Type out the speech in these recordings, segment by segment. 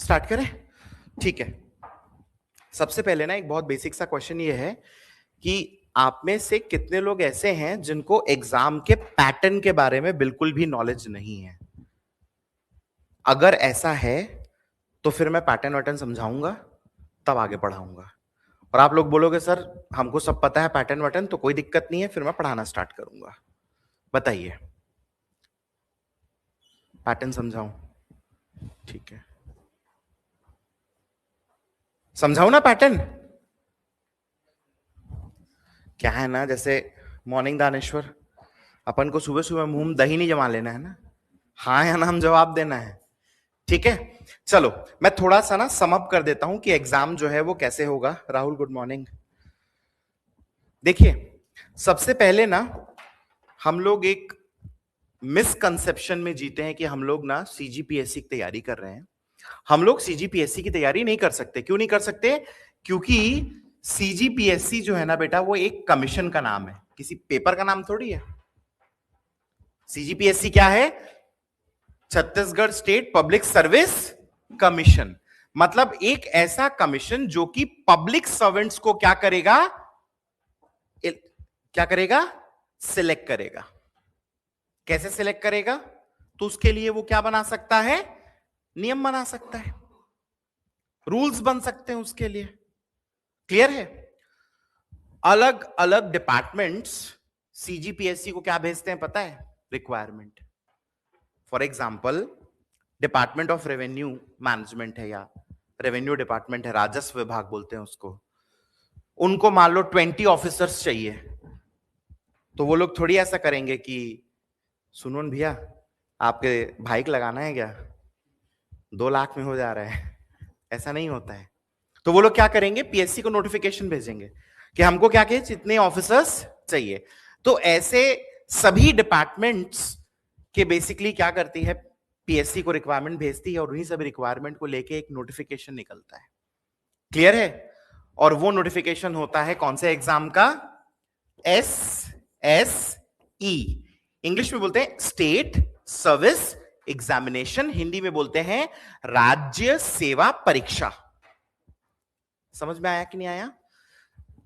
Start करें? ठीक है। सबसे पहले ना एक बहुत बेसिक सा क्वेश्चन ये है कि आप में से कितने लोग ऐसे हैं जिनको एग्जाम के पैटर्न के बारे में बिल्कुल भी नॉलेज नहीं है? अगर ऐसा है तो फिर मैं पैटर्न वैटर्न समझाऊंगा, तब आगे पढ़ाऊंगा। और आप लोग बोलोगे सर हमको सब पता है पैटर्न वैटर्न, तो कोई दिक्कत नहीं है, फिर मैं पढ़ाना स्टार्ट करूंगा। बताइए, पैटर्न समझाऊं? ठीक है, समझाऊं ना पैटर्न? क्या है ना, जैसे मॉर्निंग दानेश्वर, अपन को सुबह सुबह मुंह में दही नहीं जमा लेना है ना, हाँ या ना हम जवाब देना है। ठीक है, चलो मैं थोड़ा सा ना सम अप कर देता हूं कि एग्जाम जो है वो कैसे होगा। Rahul good morning. देखिए, सबसे पहले ना हम लोग एक मिसकंसेप्शन में जीते हैं कि हम लोग ना सीजीपीएससी की तैयारी कर रहे हैं। हम लोग सीजीपीएससी की तैयारी नहीं कर सकते। क्यों नहीं कर सकते? क्योंकि सीजीपीएससी जो है ना बेटा, वो एक कमीशन का नाम है, किसी पेपर का नाम थोड़ी है। सीजीपीएससी क्या है? Chhattisgarh state public service commission. मतलब एक ऐसा कमीशन जो कि पब्लिक सर्वेंट्स को क्या करेगा? क्या करेगा? सिलेक्ट करेगा। कैसे सिलेक्ट करेगा? तो उसके लिए वो क्या बना सकता है? नियम बना सकता है, रूल्स बन सकते हैं उसके लिए। क्लियर है? अलग अलग डिपार्टमेंट्स सीजीपीएससी को क्या भेजते हैं पता है? Requirement. For example, department of revenue management है या रेवेन्यू डिपार्टमेंट है, राजस्व विभाग बोलते हैं उसको। उनको मान लो 20 ऑफिसर्स चाहिए, तो वो लोग थोड़ी ऐसा करेंगे कि सुनो भैया आपके भाई को लगाना है क्या, 2 लाख में हो जा रहा है। ऐसा नहीं होता है। तो वो लोग क्या करेंगे? पीएससी को नोटिफिकेशन भेजेंगे कि हमको क्या कहे जितने ऑफिसर्स चाहिए। तो ऐसे सभी डिपार्टमेंट्स के बेसिकली क्या करती है, पीएससी को रिक्वायरमेंट भेजती है और उन्हीं सभी रिक्वायरमेंट को लेके एक नोटिफिकेशन निकलता है। क्लियर है? और वो नोटिफिकेशन होता है कौन से एग्जाम का? SSE, इंग्लिश में बोलते हैं स्टेट सर्विस एग्जामिनेशन, हिंदी में बोलते हैं राज्य सेवा परीक्षा। समझ में आया कि नहीं आया?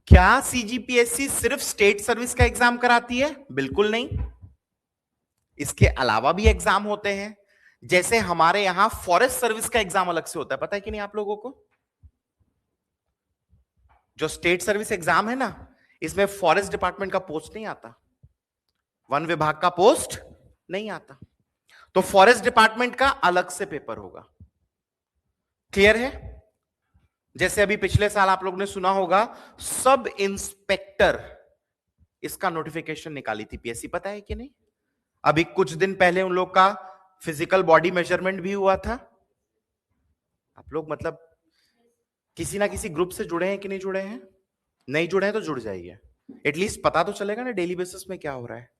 क्या सीजीपीएससी सिर्फ स्टेट सर्विस का एग्जाम कराती है? बिल्कुल नहीं। इसके अलावा भी एग्जाम होते हैं। जैसे हमारे यहां फॉरेस्ट सर्विस का एग्जाम अलग से होता है, पता है कि नहीं आप लोगों को? जो स्टेट सर्विस एग्जाम है ना, इसमें फॉरेस्ट डिपार्टमेंट का पोस्ट नहीं आता, वन विभाग का पोस्ट नहीं आता। तो फॉरेस्ट डिपार्टमेंट का अलग से पेपर होगा। क्लियर है? जैसे अभी पिछले साल आप लोगों ने सुना होगा, सब इंस्पेक्टर इसका नोटिफिकेशन निकाली थी पीएससी, पता है कि नहीं? अभी कुछ दिन पहले उन लोग का फिजिकल बॉडी मेजरमेंट भी हुआ था। आप लोग मतलब किसी ना किसी ग्रुप से जुड़े हैं कि नहीं जुड़े हैं? नहीं जुड़े हैं तो जुड़ जाइए, एटलीस्ट पता तो चलेगा ना डेली बेसिस में क्या हो रहा है।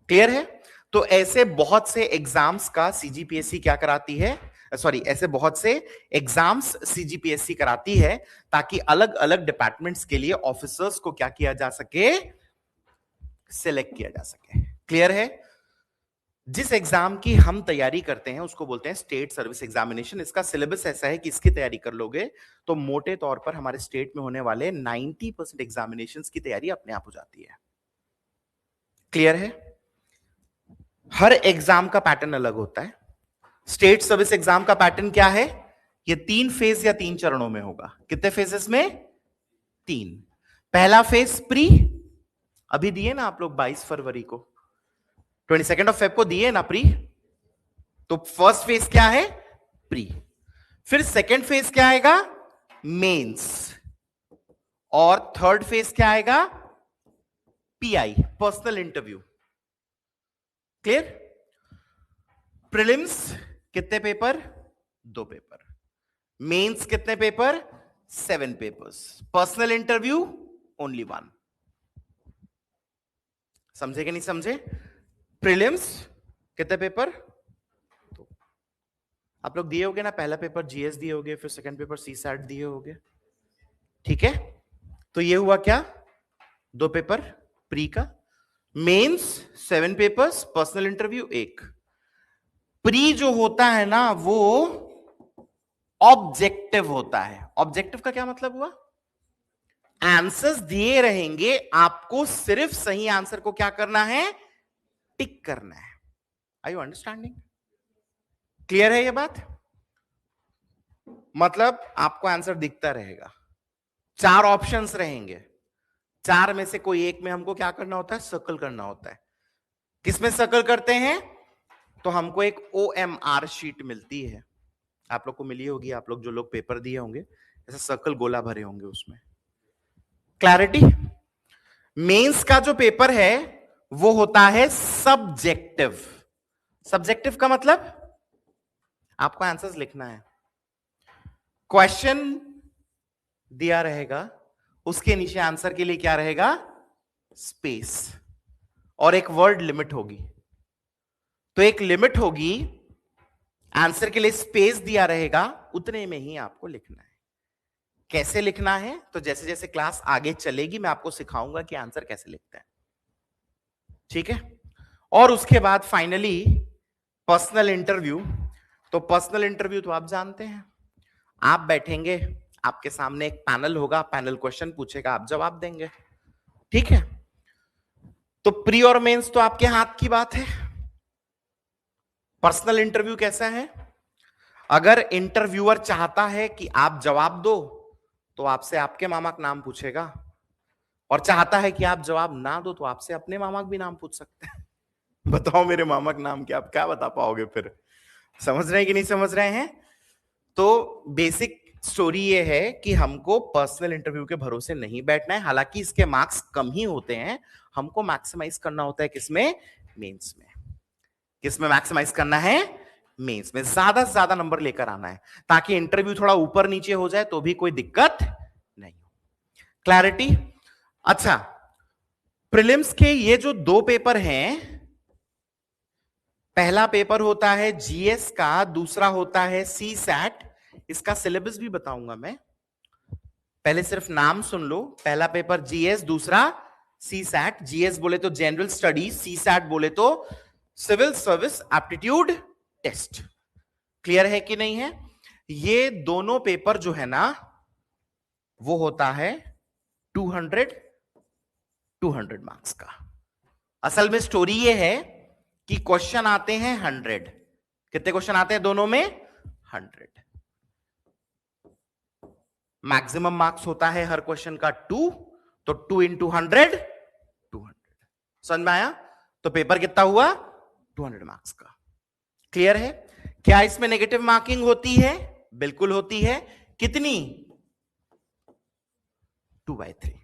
क्लियर है? तो ऐसे बहुत से एग्जाम्स का सीजीपीएससी क्या कराती है, सॉरी, ऐसे बहुत से एग्जाम्स सीजीपीएससी कराती है ताकि अलग अलग डिपार्टमेंट्स के लिए ऑफिसर्स को क्या किया जा सके? सिलेक्ट किया जा सके। क्लियर है? जिस एग्जाम की हम तैयारी करते हैं उसको बोलते हैं स्टेट सर्विस एग्जामिनेशन। इसका सिलेबस ऐसा है कि इसकी तैयारी कर लोगे तो मोटे तौर पर हमारे स्टेट में होने वाले 90% एग्जामिनेशंस की तैयारी अपने आप हो जाती है। क्लियर है? हर एग्जाम का पैटर्न अलग होता है। स्टेट सर्विस एग्जाम का पैटर्न क्या है? ये 3 फेज या 3 चरणों में होगा। कितने फेजेस में? 3। पहला फेज प्री, अभी दिए ना आप लोग 22 फरवरी को, 22 फेब को दिए ना प्री। तो फर्स्ट फेज क्या है? प्री। फिर सेकेंड फेज क्या आएगा? मेंस। और थर्ड फेज क्या आएगा? Pi, personal interview. Clear? Prelims कितने पेपर? 2 पेपर। मेंस कितने paper? 7 papers. Personal interview only 1। समझे कि नहीं समझे? प्रीलिम्स कितने पेपर? 2। आप लोग दिए होगे ना, पहला पेपर जीएस दिए होगे, फिर सेकंड पेपर सीसैट दिए होगे। ठीक है, तो ये हुआ क्या? 2 पेपर प्री का, mains 7 papers, personal interview 1। Pre जो होता है ना वो ऑब्जेक्टिव होता है। ऑब्जेक्टिव का क्या मतलब हुआ? आंसर्स दिए रहेंगे, आपको सिर्फ सही आंसर को क्या करना है? टिक करना है। Are you understanding? क्लियर है ये बात? मतलब आपको आंसर दिखता रहेगा, 4 ऑप्शंस रहेंगे, 4 में से कोई एक में हमको क्या करना होता है? सर्कल करना होता है। किसमें सर्कल करते हैं? तो हमको एक OMR शीट मिलती है, आप लोग को मिली होगी, आप लोग जो लोग पेपर दिए होंगे, ऐसे सर्कल गोला भरे होंगे उसमें। क्लैरिटी? मेंस का जो पेपर है वो होता है सब्जेक्टिव। सब्जेक्टिव का मतलब आपको आंसर्स लिखना है, क्वेश्चन दिया रहेगा, उसके नीचे आंसर के लिए क्या रहेगा? स्पेस, और एक वर्ड लिमिट होगी। तो एक लिमिट होगी, आंसर के लिए स्पेस दिया रहेगा, उतने में ही आपको लिखना है। कैसे लिखना है? तो जैसे जैसे क्लास आगे चलेगी मैं आपको सिखाऊंगा कि आंसर कैसे लिखते हैं, ठीक है? और उसके बाद फाइनली पर्सनल इंटरव्यू। तो पर्सनल इंटरव्यू तो आप जानते हैं, आप बैठेंगे, आपके सामने एक पैनल होगा, पैनल क्वेश्चन पूछेगा, आप जवाब देंगे, ठीक है? तो प्री और मेंस तो आपके हाथ की बात है। पर्सनल इंटरव्यू कैसा है? अगर इंटरव्यूअर चाहता है कि आप जवाब दो तो आपसे आपके मामा का नाम पूछेगा, और चाहता है कि आप जवाब ना दो तो आपसे अपने मामा का भी नाम पूछ सकते हैं। बताओ मेरे मामा का नाम क्या, आप क्या बता पाओगे फिर? समझ रहे हैं कि नहीं समझ रहे हैं? तो बेसिक स्टोरी ये है कि हमको पर्सनल इंटरव्यू के भरोसे नहीं बैठना है, हालांकि इसके मार्क्स कम ही होते हैं, हमको मैक्सिमाइज करना होता है किसमें? मेंस में। किसमें मैक्सिमाइज करना है? मेंस में। ज्यादा से ज्यादा नंबर लेकर आना है, ताकि इंटरव्यू थोड़ा ऊपर नीचे हो जाए तो भी कोई दिक्कत नहीं हो। क्लैरिटी? अच्छा, प्रीलिम्स के ये जो 2 पेपर हैं, पहला पेपर होता है जीएस का, दूसरा होता है सी सैट। इसका सिलेबस भी बताऊंगा मैं, पहले सिर्फ नाम सुन लो। पहला पेपर जीएस, दूसरा सी सैट। जीएस बोले तो जनरल स्टडीज, सी सैट बोले तो civil service aptitude test. Clear है कि नहीं है? ये दोनों पेपर जो है ना वो होता है 200 मार्क्स का। असल में स्टोरी ये है कि क्वेश्चन आते हैं 100। कितने क्वेश्चन आते हैं दोनों में? 100। मैक्सिमम मार्क्स होता है हर क्वेश्चन का 2, तो 2 इंटू 100 200। समझ में आया? तो पेपर कितना हुआ? 200 मार्क्स का। क्लियर है? क्या इसमें नेगेटिव मार्किंग होती है? बिल्कुल होती है। कितनी? 2/3।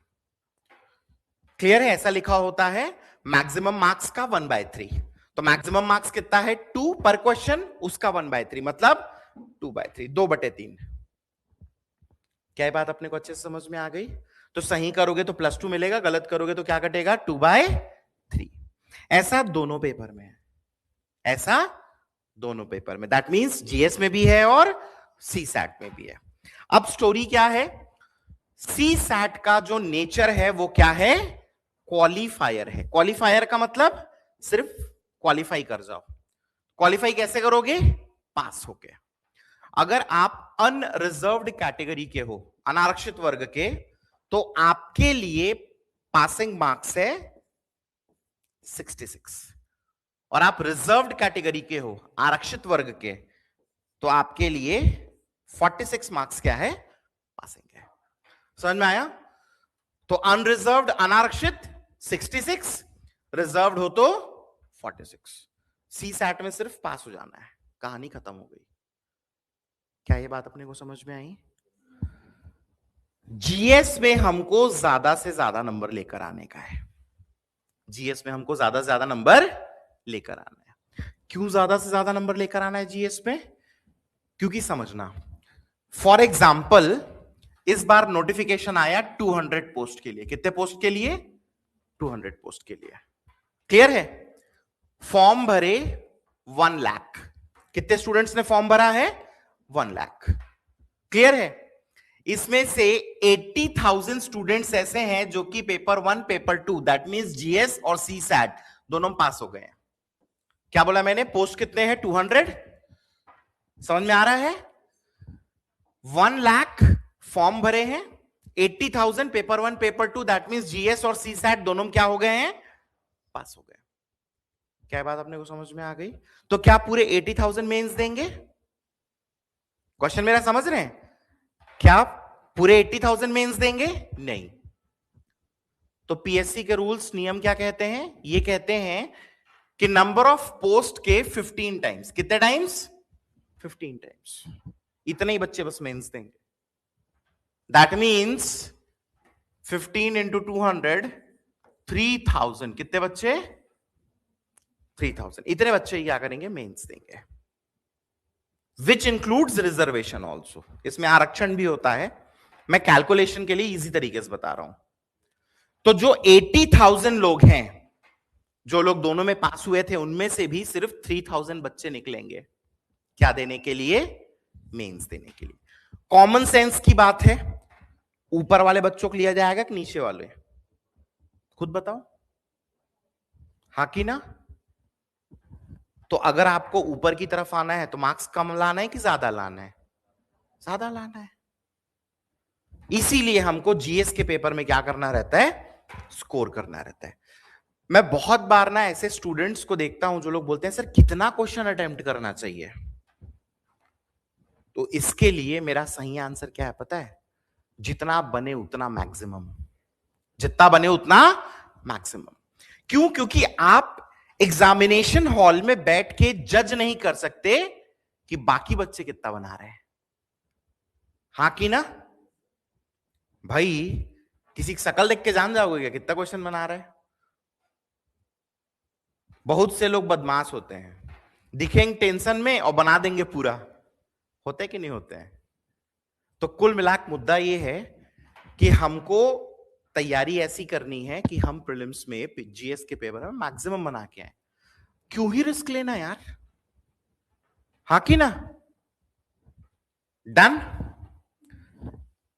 क्लियर है? ऐसा लिखा होता है मैक्सिमम मार्क्स का 1/3। तो मैक्सिमम मार्क्स कितना है? 2 पर क्वेश्चन, उसका 1/3 मतलब 2/3, 2/3। क्या ये बात अपने को अच्छे से समझ में आ गई? तो सही करोगे तो +2 मिलेगा, गलत करोगे तो क्या कटेगा? 2/3। ऐसा दोनों पेपर में है, ऐसा दोनों पेपर में। दैट मींस जीएस में भी है और सी सैट में भी है। अब स्टोरी क्या है? सी सैट का जो नेचर है वो क्या है? क्वालिफायर है। क्वालिफायर का मतलब सिर्फ क्वालिफाई कर जाओ। क्वालिफाई कैसे करोगे? पास होके। अगर आप अनरिजर्व्ड कैटेगरी के हो, अनारक्षित वर्ग के, तो आपके लिए पासिंग मार्क्स है 66, और आप रिजर्व्ड कैटेगरी के हो, आरक्षित वर्ग के, तो आपके लिए 46 मार्क्स क्या है? पासिंग है। समझ में आया? तो अनरिजर्व्ड, अनारक्षित 66, रिजर्व्ड हो तो 46। सी सैट में सिर्फ पास हो जाना है, कहानी खत्म हो गई। क्या ये बात अपने को समझ में आई? जीएस में हमको ज्यादा से ज्यादा नंबर लेकर आने का है। जीएस में हमको ज्यादा से ज्यादा नंबर लेकर आना है। क्यों ज्यादा से ज्यादा नंबर लेकर आना है जीएस में? क्योंकि समझना, फॉर एग्जाम्पल इस बार नोटिफिकेशन आया 200 पोस्ट के लिए। कितने पोस्ट के लिए? 200 पोस्ट के लिए। क्लियर है? फॉर्म भरे 1 लाख। कितने स्टूडेंट्स ने फॉर्म भरा है? 1 लाख। क्लियर है? इसमें से 80,000 स्टूडेंट्स ऐसे हैं जो कि paper 1, paper 2, that means GS और सी सैट दोनों पास हो गए हैं। क्या बोला मैंने? पोस्ट कितने हैं? 200। समझ में आ रहा है? 1 लाख फॉर्म भरे हैं, 80,000 paper 1 paper 2, that means GS और सीसैट दोनों में क्या हो गए हैं, पास हो गए। क्या बात अपने को समझ में आ गई? तो क्या पूरे 80,000 मेंस देंगे? क्वेश्चन मेरा समझ रहे हैं? क्या पूरे 80,000 मेंस देंगे? नहीं। तो पीएससी के रूल्स नियम क्या कहते हैं? ये कहते हैं कि नंबर ऑफ पोस्ट के 15 टाइम्स, कितने टाइम्स? 15 टाइम्स, इतने ही बच्चे बस मेंस देंगे। दैट मींस 15 इंटू 200, 3,000, कितने बच्चे? 3,000, इतने बच्चे ही क्या करेंगे, मेंस देंगे। विच इंक्लूड्स रिजर्वेशन ऑल्सो, इसमें आरक्षण भी होता है। मैं कैलकुलेशन के लिए इजी तरीके से बता रहा हूं। तो जो 80,000 लोग हैं, जो लोग दोनों में पास हुए थे, उनमें से भी सिर्फ 3,000 बच्चे निकलेंगे, क्या देने के लिए? मेंस देने के लिए। कॉमन सेंस की बात है, ऊपर वाले बच्चों को लिया जाएगा कि नीचे वाले? खुद बताओ, हाँ कि ना? तो अगर आपको ऊपर की तरफ आना है तो मार्क्स कम लाना है कि ज्यादा लाना है? ज्यादा लाना है। इसीलिए हमको जीएस के पेपर में क्या करना रहता है? स्कोर करना रहता है। मैं बहुत बार ना ऐसे स्टूडेंट्स को देखता हूं जो लोग बोलते हैं सर कितना क्वेश्चन अटेम्प्ट करना चाहिए? तो इसके लिए मेरा सही आंसर क्या है पता है? जितना बने उतना मैक्सिमम, जितना बने उतना मैक्सिमम। क्यों? क्योंकि आप एग्जामिनेशन हॉल में बैठ के जज नहीं कर सकते कि बाकी बच्चे कितना बना रहे हैं, हाँ कि ना? भाई किसी की शकल देख के जान जाओगे क्या कितना क्वेश्चन बना रहा है? बहुत से लोग बदमाश होते हैं, दिखेंगे टेंशन में और बना देंगे पूरा, होते कि नहीं होते हैं? तो कुल मिलाकर मुद्दा यह है कि हमको तैयारी ऐसी करनी है कि हम प्रीलिम्स में जीएस के पेपर में मैक्सिमम बना के आए। क्यों ही रिस्क लेना यार, हाँ कि ना? डन।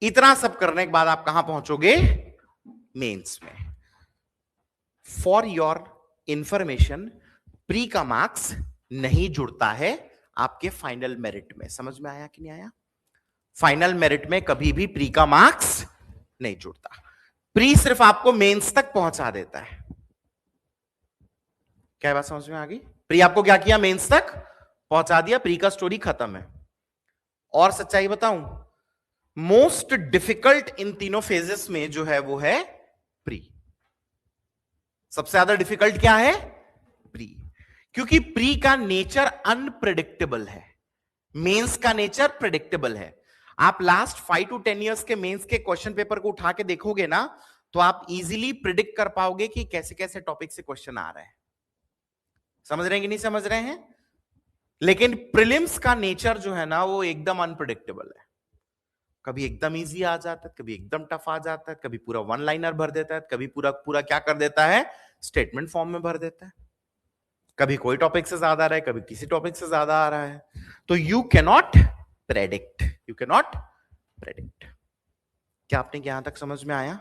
इतना सब करने के बाद आप कहां पहुंचोगे? मेंस में। फॉर योर इंफॉर्मेशन, प्री का मार्क्स नहीं जुड़ता है आपके फाइनल मेरिट में। समझ में आया कि नहीं आया? फाइनल मेरिट में कभी भी प्री का मार्क्स नहीं जुड़ता। प्री सिर्फ आपको मेंस तक पहुंचा देता है। क्या बात समझ में आ गई? प्री आपको क्या किया? मेंस तक पहुंचा दिया, प्री का स्टोरी खत्म है। और सच्चाई बताऊं, मोस्ट डिफिकल्ट इन तीनों फेजेस में जो है वो है प्री। सबसे ज्यादा डिफिकल्ट क्या है? प्री। क्योंकि प्री का नेचर अनप्रेडिक्टेबल है, मेंस का नेचर प्रेडिक्टेबल है। आप लास्ट 5 to 10 इयर्स के मेंस के क्वेश्चन पेपर को उठा के देखोगे ना, तो आप इजीली प्रिडिक्ट कर पाओगे कि कैसे कैसे टॉपिक से क्वेश्चन आ रहे हैं। समझ रहे हैं कि नहीं समझ रहे हैं? लेकिन प्रीलिम्स का नेचर जो है ना वो एकदम अनप्रेडिक्टेबल है। कभी एकदम इजी आ जाता है, कभी एकदम टफ आ जाता है, कभी पूरा वन लाइनर भर देता है, कभी पूरा पूरा क्या कर देता है, स्टेटमेंट फॉर्म में भर देता है। कभी कोई टॉपिक से ज्यादा आ रहा है, कभी किसी टॉपिक से ज्यादा आ रहा है। तो you cannot predict, you cannot predict. क्या आपने यहां तक समझ में आया?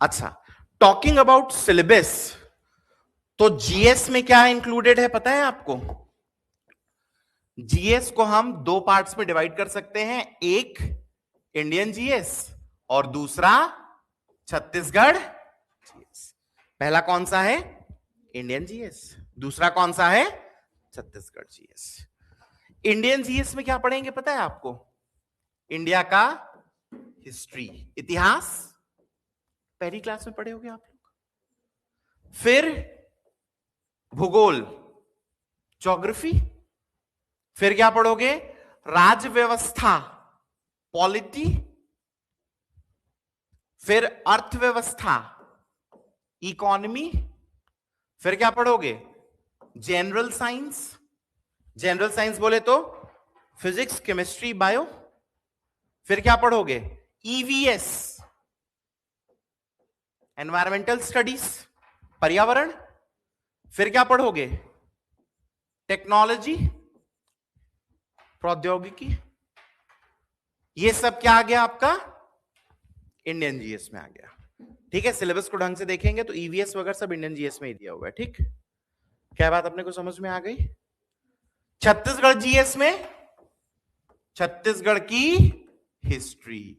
अच्छा, टॉकिंग अबाउट सिलेबस, तो जीएस में क्या इंक्लूडेड है पता है आपको? जीएस को हम दो पार्ट्स में डिवाइड कर सकते हैं, एक इंडियन जीएस और दूसरा छत्तीसगढ़ जीएस। पहला कौन सा है? Indian GS. दूसरा कौन सा है? छत्तीसगढ़ जीएस। इंडियन जीएस में क्या पढ़ेंगे पता है आपको? इंडिया का हिस्ट्री, इतिहास, पहली क्लास में पढ़े होंगे आप लोग। फिर भूगोल, ज्योग्राफी। फिर क्या पढ़ोगे? राज्य व्यवस्था, पॉलिटी। फिर अर्थव्यवस्था, इकोनॉमी। फिर क्या पढ़ोगे? General science. जनरल साइंस बोले तो फिजिक्स, केमिस्ट्री, बायो। फिर क्या पढ़ोगे? ईवीएस, एनवायरमेंटल स्टडीज, पर्यावरण। फिर क्या पढ़ोगे? टेक्नोलॉजी, प्रौद्योगिकी। ये सब क्या आ गया आपका? इंडियन जीएस में आ गया। ठीक है, सिलेबस को ढंग से देखेंगे तो ईवीएस वगैरह सब इंडियन जीएस में ही दिया हुआ है। ठीक, क्या बात अपने को समझ में आ गई? छत्तीसगढ़ जीएस में छत्तीसगढ़ की हिस्ट्री,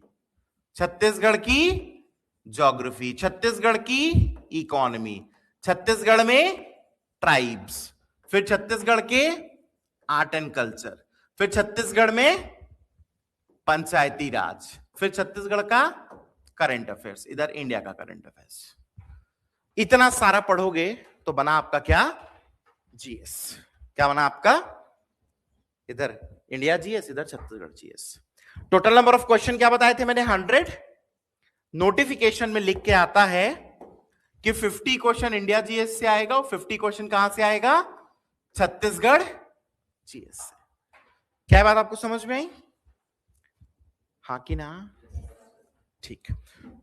छत्तीसगढ़ की ज्योग्राफी, छत्तीसगढ़ की इकोनॉमी, छत्तीसगढ़ में ट्राइब्स, फिर छत्तीसगढ़ के आर्ट एंड कल्चर, फिर छत्तीसगढ़ में पंचायती राज, फिर छत्तीसगढ़ का करंट अफेयर्स, इधर इंडिया का करंट अफेयर्स। इतना सारा पढ़ोगे तो बना आपका क्या? जीएस। क्या बना आपका? इधर इंडिया जीएस, इधर Chhattisgarh GS. Total number of question क्या बताए थे मैंने? 100। नोटिफिकेशन में लिख के आता है कि 50 क्वेश्चन इंडिया जीएस से आएगा और 50 क्वेश्चन कहां से आएगा? छत्तीसगढ़ जीएस से। क्या बात आपको समझ में आई? हाँ कि ना? ठीक।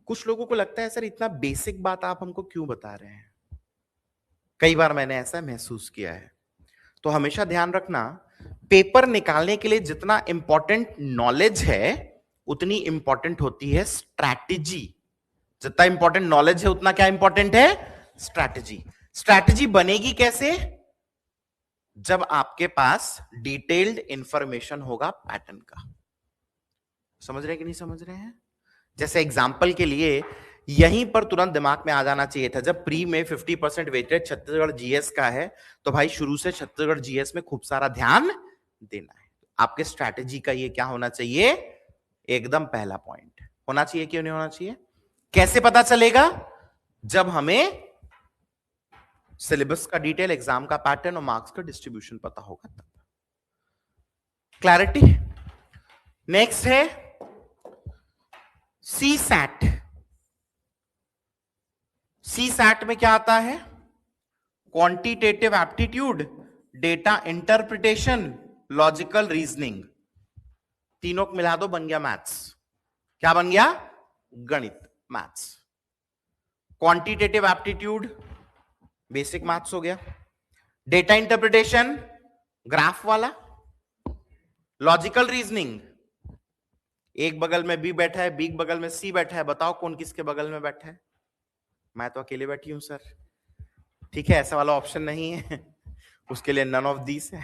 कुछ लोगों को लगता है सर इतना बेसिक बात आप हमको क्यों बता रहे हैं? कई बार मैंने ऐसा महसूस किया है। तो हमेशा ध्यान रखना, पेपर निकालने के लिए जितना इंपॉर्टेंट नॉलेज है उतनी इंपॉर्टेंट होती है स्ट्रैटेजी। जितना इंपॉर्टेंट नॉलेज है उतना क्या इंपॉर्टेंट है? स्ट्रैटेजी। स्ट्रैटेजी बनेगी कैसे? जब आपके पास डिटेल्ड इंफॉर्मेशन होगा पैटर्न का। समझ रहे कि नहीं समझ रहे हैं? जैसे एग्जांपल के लिए यहीं पर तुरंत दिमाग में आ जाना चाहिए था, जब प्री में 50% वेटेज छत्तीसगढ़ जीएस का है तो भाई शुरू से छत्तीसगढ़ जीएस में खूब सारा ध्यान देना है। आपके स्ट्रैटेजी का ये क्या होना चाहिए? एकदम पहला पॉइंट होना चाहिए। क्यों नहीं होना चाहिए? कैसे पता चलेगा? जब हमें सिलेबस का डिटेल, एग्जाम का पैटर्न और मार्क्स का डिस्ट्रीब्यूशन पता होगा तब। क्लैरिटी? नेक्स्ट है सी सैट। सी सैट में क्या आता है? Quantitative aptitude, data interpretation, logical reasoning. तीनों को मिला दो, बन गया मैथ्स। क्या बन गया? गणित, maths. Quantitative aptitude basic maths हो गया। डेटा इंटरप्रिटेशन ग्राफ वाला। लॉजिकल रीजनिंग, एक बगल में बी बैठा है, बी बगल में सी बैठा है, बताओ कौन किसके बगल में बैठा है? मैं तो अकेले बैठी हूं सर। ठीक है, ऐसा वाला ऑप्शन नहीं है, उसके लिए नन ऑफ दीस है।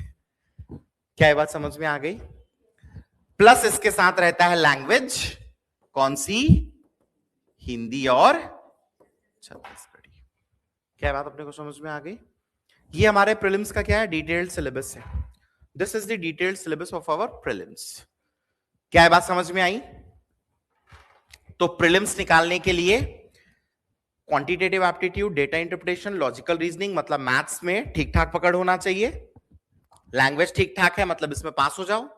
क्या ये बात समझ में आ गई? प्लस इसके साथ रहता है लैंग्वेज। कौन सी? हिंदी और छत्तीसगढ़ी। क्या बात अपने को समझ में आ गई? ये हमारे प्रीलिम्स का क्या है? डिटेल्ड सिलेबस है। This is the detailed syllabus of our prelims. क्या बात समझ में आई? तो प्रीलिम्स निकालने के लिए quantitative aptitude, data interpretation, logical reasoning, मतलब मैथ्स में ठीक ठाक पकड़ होना चाहिए। लैंग्वेज ठीक ठाक है, मतलब इसमें पास हो जाओ।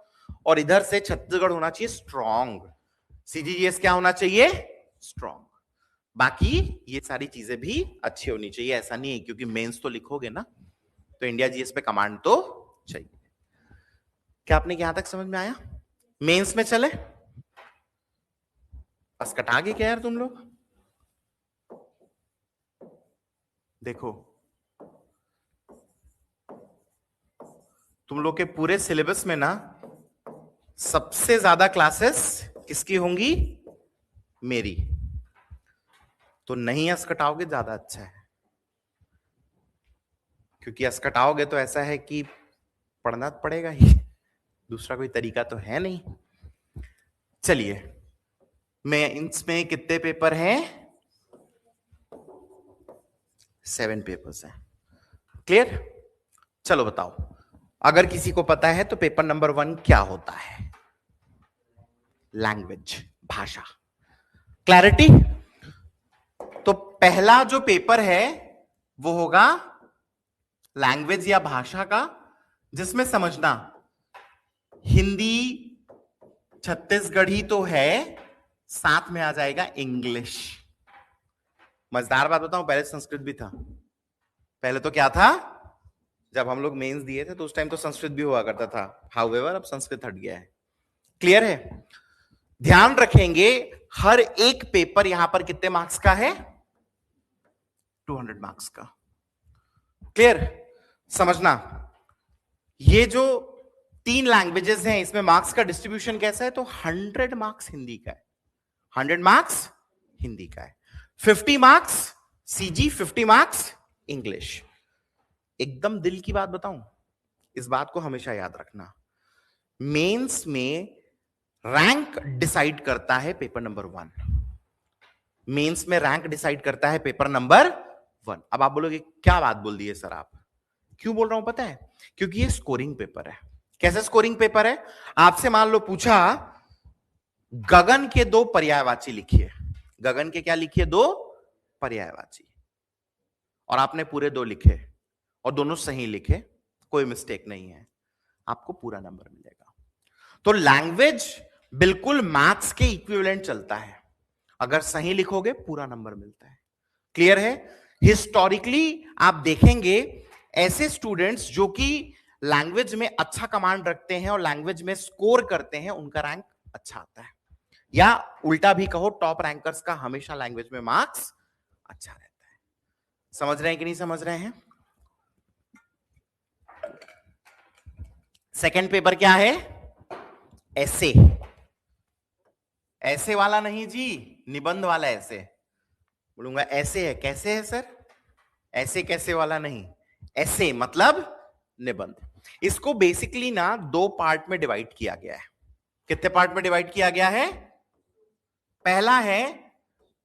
और इधर से छत्तीसगढ़ होना चाहिए स्ट्रॉन्ग। सीजीजीएस क्या होना चाहिए? स्ट्रॉन्ग। बाकी ये सारी चीजें भी अच्छी होनी चाहिए। ऐसा नहीं है क्योंकि मेंस तो लिखोगे ना, तो इंडिया जीएस पे कमांड तो चाहिए। क्या आपने यहां तक समझ में आया? मेंस में चले? बस कटा गए क्या यार तुम लोग? देखो, तुम लोग के पूरे सिलेबस में ना सबसे ज्यादा क्लासेस किसकी होंगी? मेरी। तो नहीं अस्कटाओगे ज्यादा अच्छा है, क्योंकि अस्कटाओगे तो ऐसा है कि पढ़ना पड़ेगा ही, दूसरा कोई तरीका तो है नहीं। चलिए, मैं इसमें कितने पेपर हैं? 7 पेपर्स हैं। क्लियर? चलो बताओ, अगर किसी को पता है तो पेपर नंबर 1 क्या होता है? लैंग्वेज, भाषा। क्लैरिटी? तो पहला जो पेपर है वो होगा लैंग्वेज या भाषा का, जिसमें समझना हिंदी छत्तीसगढ़ी तो है, साथ में आ जाएगा इंग्लिश। मजेदार बात बताऊं, पहले संस्कृत भी था। पहले तो क्या था? जब हम लोग मेंस दिए थे तो उस टाइम तो संस्कृत भी हुआ करता था। हाउएवर अब संस्कृत हट गया है। क्लियर है? ध्यान रखेंगे, हर एक पेपर यहां पर कितने मार्क्स का है? 200 मार्क्स का। क्लियर? समझना, ये जो 3 लैंग्वेजेस हैं इसमें मार्क्स का डिस्ट्रीब्यूशन कैसा है? तो 100 मार्क्स हिंदी का है, 100 मार्क्स हिंदी का है, 50 मार्क्स सीजी, 50 मार्क्स इंग्लिश। एकदम दिल की बात बताऊं, इस बात को हमेशा याद रखना, मेंस में रैंक डिसाइड करता है पेपर नंबर 1। मेंस में रैंक डिसाइड करता है पेपर नंबर 1। अब आप बोलोगे क्या बात बोल दी है सर आप? क्यों बोल रहा हूं पता है? क्योंकि ये स्कोरिंग पेपर है। कैसे स्कोरिंग पेपर है? आपसे मान लो पूछा गगन के 2 पर्यायवाची लिखिए। गगन के क्या लिखिए? 2 पर्यायवाची। और आपने पूरे 2 लिखे और दोनों सही लिखे, कोई मिस्टेक नहीं है, आपको पूरा नंबर मिलेगा। तो लैंग्वेज बिल्कुल मैथ्स के इक्विवेलेंट चलता है। अगर सही लिखोगे पूरा नंबर मिलता है। क्लियर है? हिस्टोरिकली आप देखेंगे ऐसे स्टूडेंट्स जो कि लैंग्वेज में अच्छा कमांड रखते हैं और लैंग्वेज में स्कोर करते हैं, उनका रैंक अच्छा आता है। या उल्टा भी कहो, टॉप रैंकर्स का हमेशा लैंग्वेज में मार्क्स अच्छा रहता है। समझ रहे हैं कि नहीं समझ रहे हैं? सेकंड पेपर क्या है? ऐसे। ऐसे वाला नहीं जी, निबंध वाला ऐसे। बोलूंगा ऐसे है, कैसे है सर? ऐसे कैसे वाला नहीं, ऐसे मतलब निबंध। इसको बेसिकली ना 2 पार्ट में डिवाइड किया गया है। कितने पार्ट में डिवाइड किया गया है? पहला है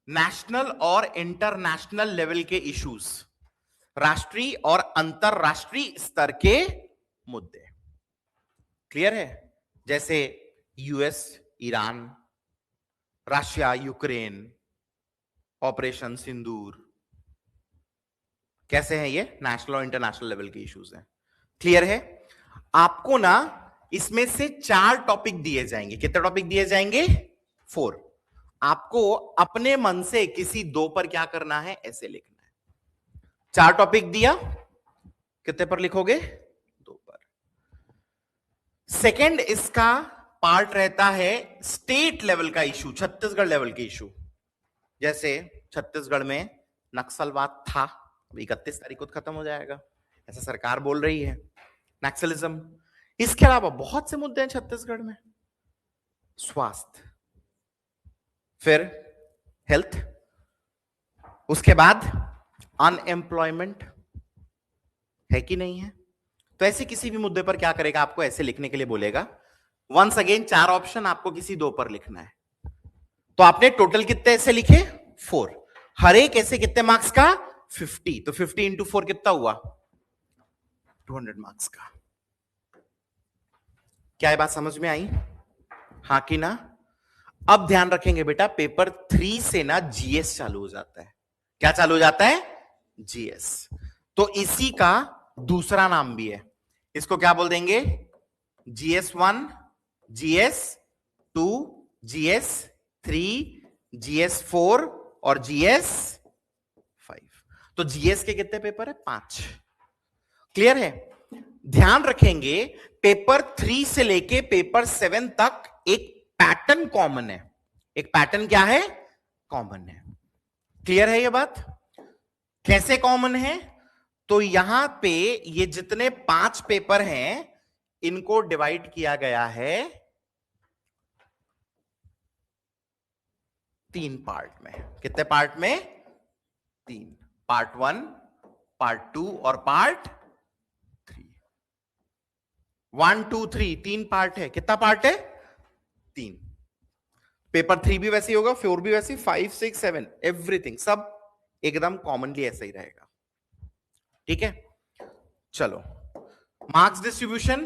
नेशनल और इंटरनेशनल लेवल के इश्यूज, राष्ट्रीय और अंतरराष्ट्रीय स्तर के मुद्दे। क्लियर है? जैसे US Iran, Russia Ukraine, operation Sindoor. कैसे हैं ये? नेशनल और इंटरनेशनल लेवल के इश्यूज हैं। क्लियर है? आपको ना इसमें से 4 टॉपिक दिए जाएंगे। कितने टॉपिक दिए जाएंगे? 4। आपको अपने मन से किसी 2 पर क्या करना है? ऐसे लिखना है। 4 टॉपिक दिया, कितने पर लिखोगे? 2 पर। सेकंड इसका पार्ट रहता है स्टेट लेवल का इशू, छत्तीसगढ़ लेवल के इशू। जैसे छत्तीसगढ़ में नक्सलवाद था, 31 तारीख को खत्म हो जाएगा, ऐसा सरकार बोल रही है। नक्सलिज्म। इसके अलावा बहुत से मुद्दे हैं छत्तीसगढ़ में। स्वास्थ्य, फिर हेल्थ, उसके बाद अनएम्प्लॉयमेंट है कि नहीं है। तो ऐसे किसी भी मुद्दे पर क्या करेगा? आपको ऐसे लिखने के लिए बोलेगा। वंस अगेन 4 ऑप्शन, आपको किसी 2 पर लिखना है। तो आपने टोटल कितने ऐसे लिखे? 4। हर एक ऐसे कितने मार्क्स का? 50। तो 50 इंटू 4 कितना हुआ? 200 मार्क्स का। क्या ये बात समझ में आई? हाँ कि ना? अब ध्यान रखेंगे बेटा, पेपर 3 से ना जीएस चालू हो जाता है। क्या चालू हो जाता है? जीएस। तो इसी का दूसरा नाम भी है। इसको क्या बोल देंगे? GS1, GS2, GS3, GS4 और GS5। तो जीएस के कितने पेपर है? 5। क्लियर है? ध्यान रखेंगे पेपर 3 से लेके पेपर 7 तक एक पैटर्न कॉमन है। एक पैटर्न क्या है? कॉमन है। क्लियर है ये बात? कैसे कॉमन है? तो यहां पे ये जितने 5 पेपर हैं इनको डिवाइड किया गया है 3 पार्ट में। कितने पार्ट में? 3। पार्ट 1, पार्ट 2 और पार्ट 3। 1, 2, 3 3 पार्ट है। कितना पार्ट है? 3। पेपर 3 भी वैसे ही होगा, 4 भी वैसे, 5, 6, 7 एवरीथिंग सब एकदम कॉमनली ऐसा ही रहेगा। ठीक है? चलो, मार्क्स डिस्ट्रीब्यूशन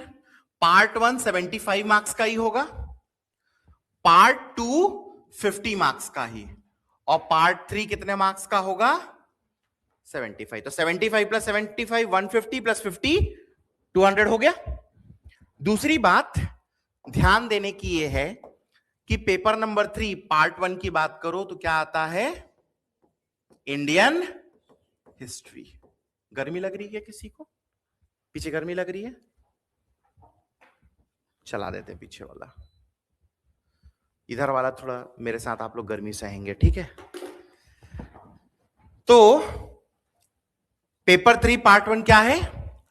पार्ट 1 75 मार्क्स का ही होगा, पार्ट 2 50 मार्क्स का ही, और पार्ट 3 कितने मार्क्स का होगा? 75। तो 75 प्लस 75 150 प्लस 50 200 हो गया। दूसरी बात ध्यान देने की यह है कि पेपर नंबर 3 पार्ट 1 की बात करो तो क्या आता है? Indian history. गर्मी लग रही है किसी को? पीछे गर्मी लग रही है? चला देते पीछे वाला, इधर वाला थोड़ा मेरे साथ आप लोग गर्मी सहेंगे, ठीक है? तो पेपर 3 पार्ट 1 क्या है?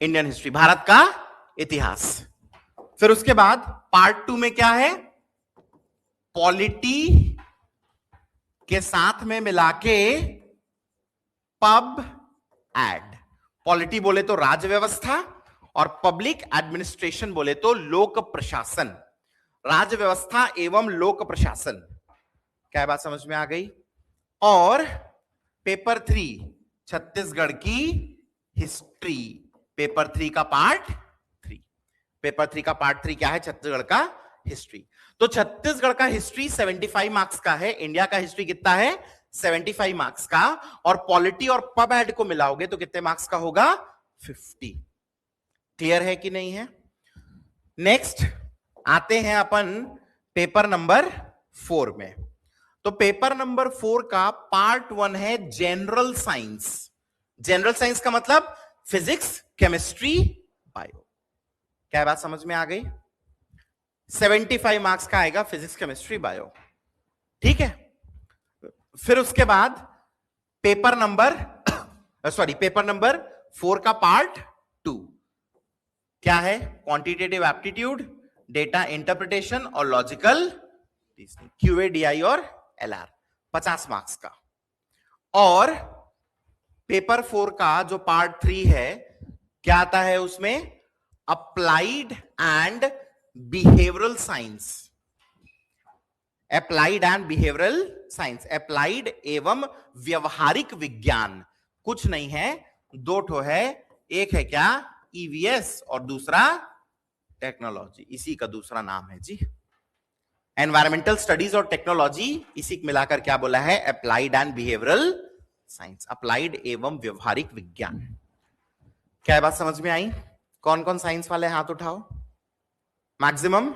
इंडियन हिस्ट्री, भारत का इतिहास। फिर उसके बाद पार्ट 2 में क्या है? पॉलिटी के साथ में मिला के पब एड। पॉलिटी बोले तो राज्य व्यवस्था और पब्लिक एडमिनिस्ट्रेशन बोले तो लोक प्रशासन। राज्य व्यवस्था एवं लोक प्रशासन, क्या बात समझ में आ गई। और पेपर 3 छत्तीसगढ़ की हिस्ट्री, पेपर 3 का पार्ट 3, पेपर 3 का पार्ट 3 क्या है, छत्तीसगढ़ का हिस्ट्री। तो छत्तीसगढ़ का हिस्ट्री 75 मार्क्स का है, इंडिया का हिस्ट्री कितना है 75 मार्क्स का, और पॉलिटी और पब हेड को मिलाओगे तो कितने मार्क्स का होगा 50। क्लियर है कि नहीं है। नेक्स्ट आते हैं अपन पेपर नंबर 4 में। तो पेपर नंबर 4 का पार्ट 1 है जनरल साइंस। जनरल साइंस का मतलब फिजिक्स, केमिस्ट्री, बायो। क्या बात समझ में आ गई। 75 मार्क्स का आएगा फिजिक्स, केमिस्ट्री, बायो। ठीक है। फिर उसके बाद पेपर नंबर पेपर नंबर 4 का पार्ट 2 क्या है, क्वांटिटेटिव एप्टीट्यूड, डेटा इंटरप्रिटेशन और लॉजिकल रीजनिंग, क्यूए, डीआई और एलआर, 50 मार्क्स का। और पेपर 4 का जो पार्ट 3 है क्या आता है उसमें, applied and behavioural science, applied and behavioural science, applied एवं व्यवहारिक विज्ञान। कुछ नहीं है, दो ठो है, एक है क्या ईवीएस और दूसरा टेक्नोलॉजी, इसी का दूसरा नाम है जी एनवायरमेंटल स्टडीज और टेक्नोलॉजी, इसी को मिलाकर क्या बोला है applied and behavioural science, applied एवं व्यवहारिक विज्ञान। क्या बात समझ में आई। कौन कौन साइंस वाले हाथ उठाओ। मैक्सिमम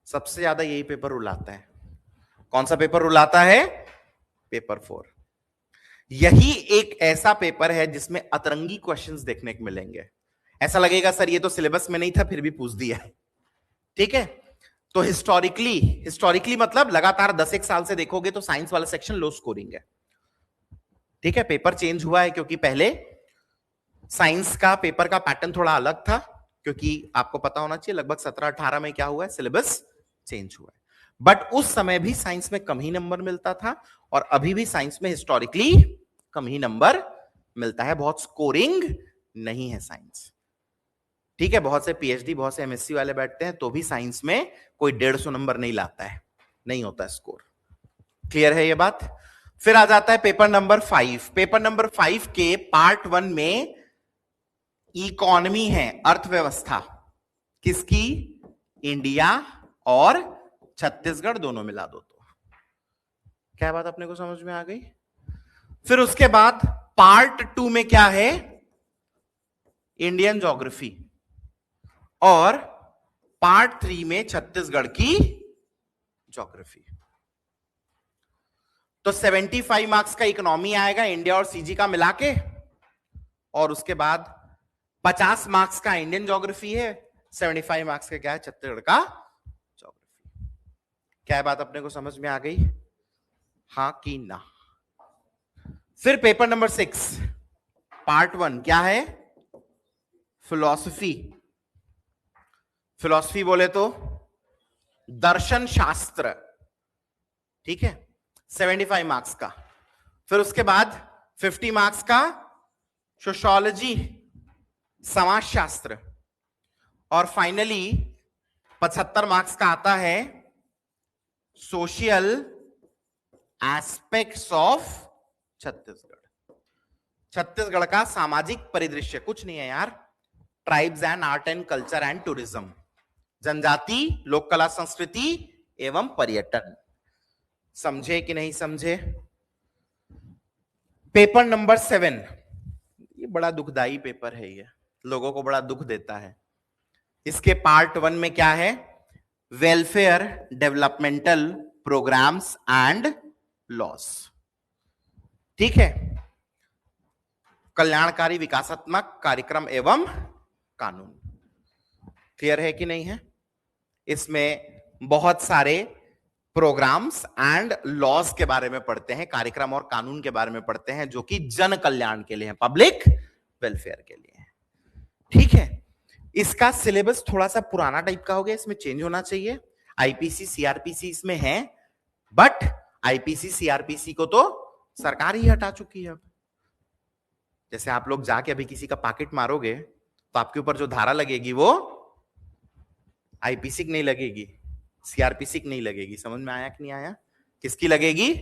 सबसे ज्यादा यही पेपर रुलाता है। कौन सा पेपर रुलाता है, पेपर 4। यही एक ऐसा पेपर है जिसमें अतरंगी क्वेश्चंस देखने को मिलेंगे। ऐसा लगेगा सर ये तो सिलेबस में नहीं था फिर भी पूछ दिया है। ठीक है। तो हिस्टोरिकली मतलब लगातार 10 साल से देखोगे तो साइंस वाला सेक्शन लो स्कोरिंग है। ठीक है। पेपर चेंज हुआ है क्योंकि पहले साइंस का पेपर का पैटर्न थोड़ा अलग था, क्योंकि आपको पता होना चाहिए लगभग 17-18 में क्या हुआ है, सिलेबस चेंज हुआ है। बट उस समय भी साइंस में कम ही नंबर मिलता था और अभी भी साइंस में हिस्टोरिकली कम ही नंबर मिलता है, बहुत स्कोरिंग नहीं है साइंस। ठीक है। बहुत से पीएचडी, बहुत से एमएससी वाले बैठते हैं तो भी साइंस में कोई 150 नंबर नहीं लाता है, नहीं होता स्कोर। क्लियर है ये बात। फिर आ जाता है पेपर नंबर 5। पेपर नंबर 5 के पार्ट 1 में इकोनॉमी है, अर्थव्यवस्था, किसकी, इंडिया और छत्तीसगढ़ दोनों मिला दो तो। क्या बात अपने को समझ में आ गई। फिर उसके बाद पार्ट 2 में क्या है, इंडियन ज्योग्राफी, और पार्ट 3 में छत्तीसगढ़ की ज्योग्राफी। तो 75 मार्क्स का इकोनॉमी आएगा इंडिया और सीजी का मिला के, और उसके बाद 50 मार्क्स का इंडियन ज्योग्राफी है, 75 मार्क्स का क्या है, छत्तीसगढ़ का ज्योग्राफी। क्या बात अपने को समझ में आ गई, हां कि ना। फिर पेपर नंबर 6 पार्ट 1 क्या है, फिलॉसफी। फिलॉसफी बोले तो दर्शन शास्त्र। ठीक है। 75 मार्क्स का। फिर उसके बाद 50 मार्क्स का सोशियोलॉजी, समाजशास्त्र, और फाइनली 75 मार्क्स का आता है social aspects of Chhattisgarh. Chhattisgarh का सामाजिक परिदृश्य, कुछ नहीं है यार, tribes and art and culture and tourism, जनजाति, लोक कला संस्कृति एवं पर्यटन। समझे कि नहीं समझे। पेपर नंबर 7, ये बड़ा दुखदाई पेपर है, ये लोगों को बड़ा दुख देता है। इसके पार्ट 1 में क्या है, welfare developmental programmes and laws. ठीक है। कल्याणकारी विकासात्मक कार्यक्रम एवं कानून। क्लियर है कि नहीं है। इसमें बहुत सारे प्रोग्राम्स एंड लॉज के बारे में पढ़ते हैं, कार्यक्रम और कानून के बारे में पढ़ते हैं, जो कि जन कल्याण के लिए है, पब्लिक वेलफेयर के लिए है। ठीक है। इसका सिलेबस थोड़ा सा पुराना टाइप का हो गया, इसमें चेंज होना चाहिए। आईपीसी सीआरपीसी इसमें है, बट आईपीसी सीआरपीसी को तो सरकार ही हटा चुकी है। अब जैसे आप लोग जाके अभी किसी का पॉकेट मारोगे तो आपके ऊपर जो धारा लगेगी वो आईपीसी की नहीं लगेगी, सीआरपीसी की नहीं लगेगी, समझ में आया कि नहीं आया? किसकी लगेगी?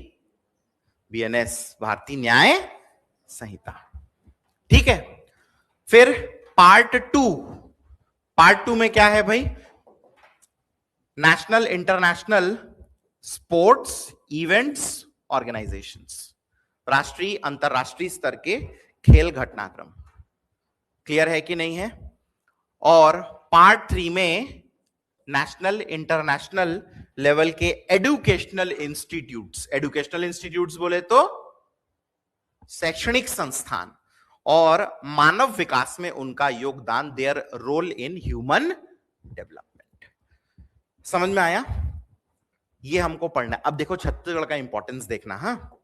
बीएनएस, भारतीय न्याय संहिता। ठीक है, फिर पार्ट टू में क्या है भाई? National international sports events organisations, राष्ट्रीय अंतरराष्ट्रीय स्तर के खेल घटनाक्रम। क्लियर है कि नहीं है? और पार्ट 3 में नेशनल इंटरनेशनल लेवल के एडुकेशनल इंस्टीट्यूट्स बोले तो शैक्षणिक संस्थान और मानव विकास में उनका योगदान, their role in human development. समझ में आया? ये हमको पढ़ना है। अब देखो छत्तीसगढ़ का इंपॉर्टेंस देखना। हाँ,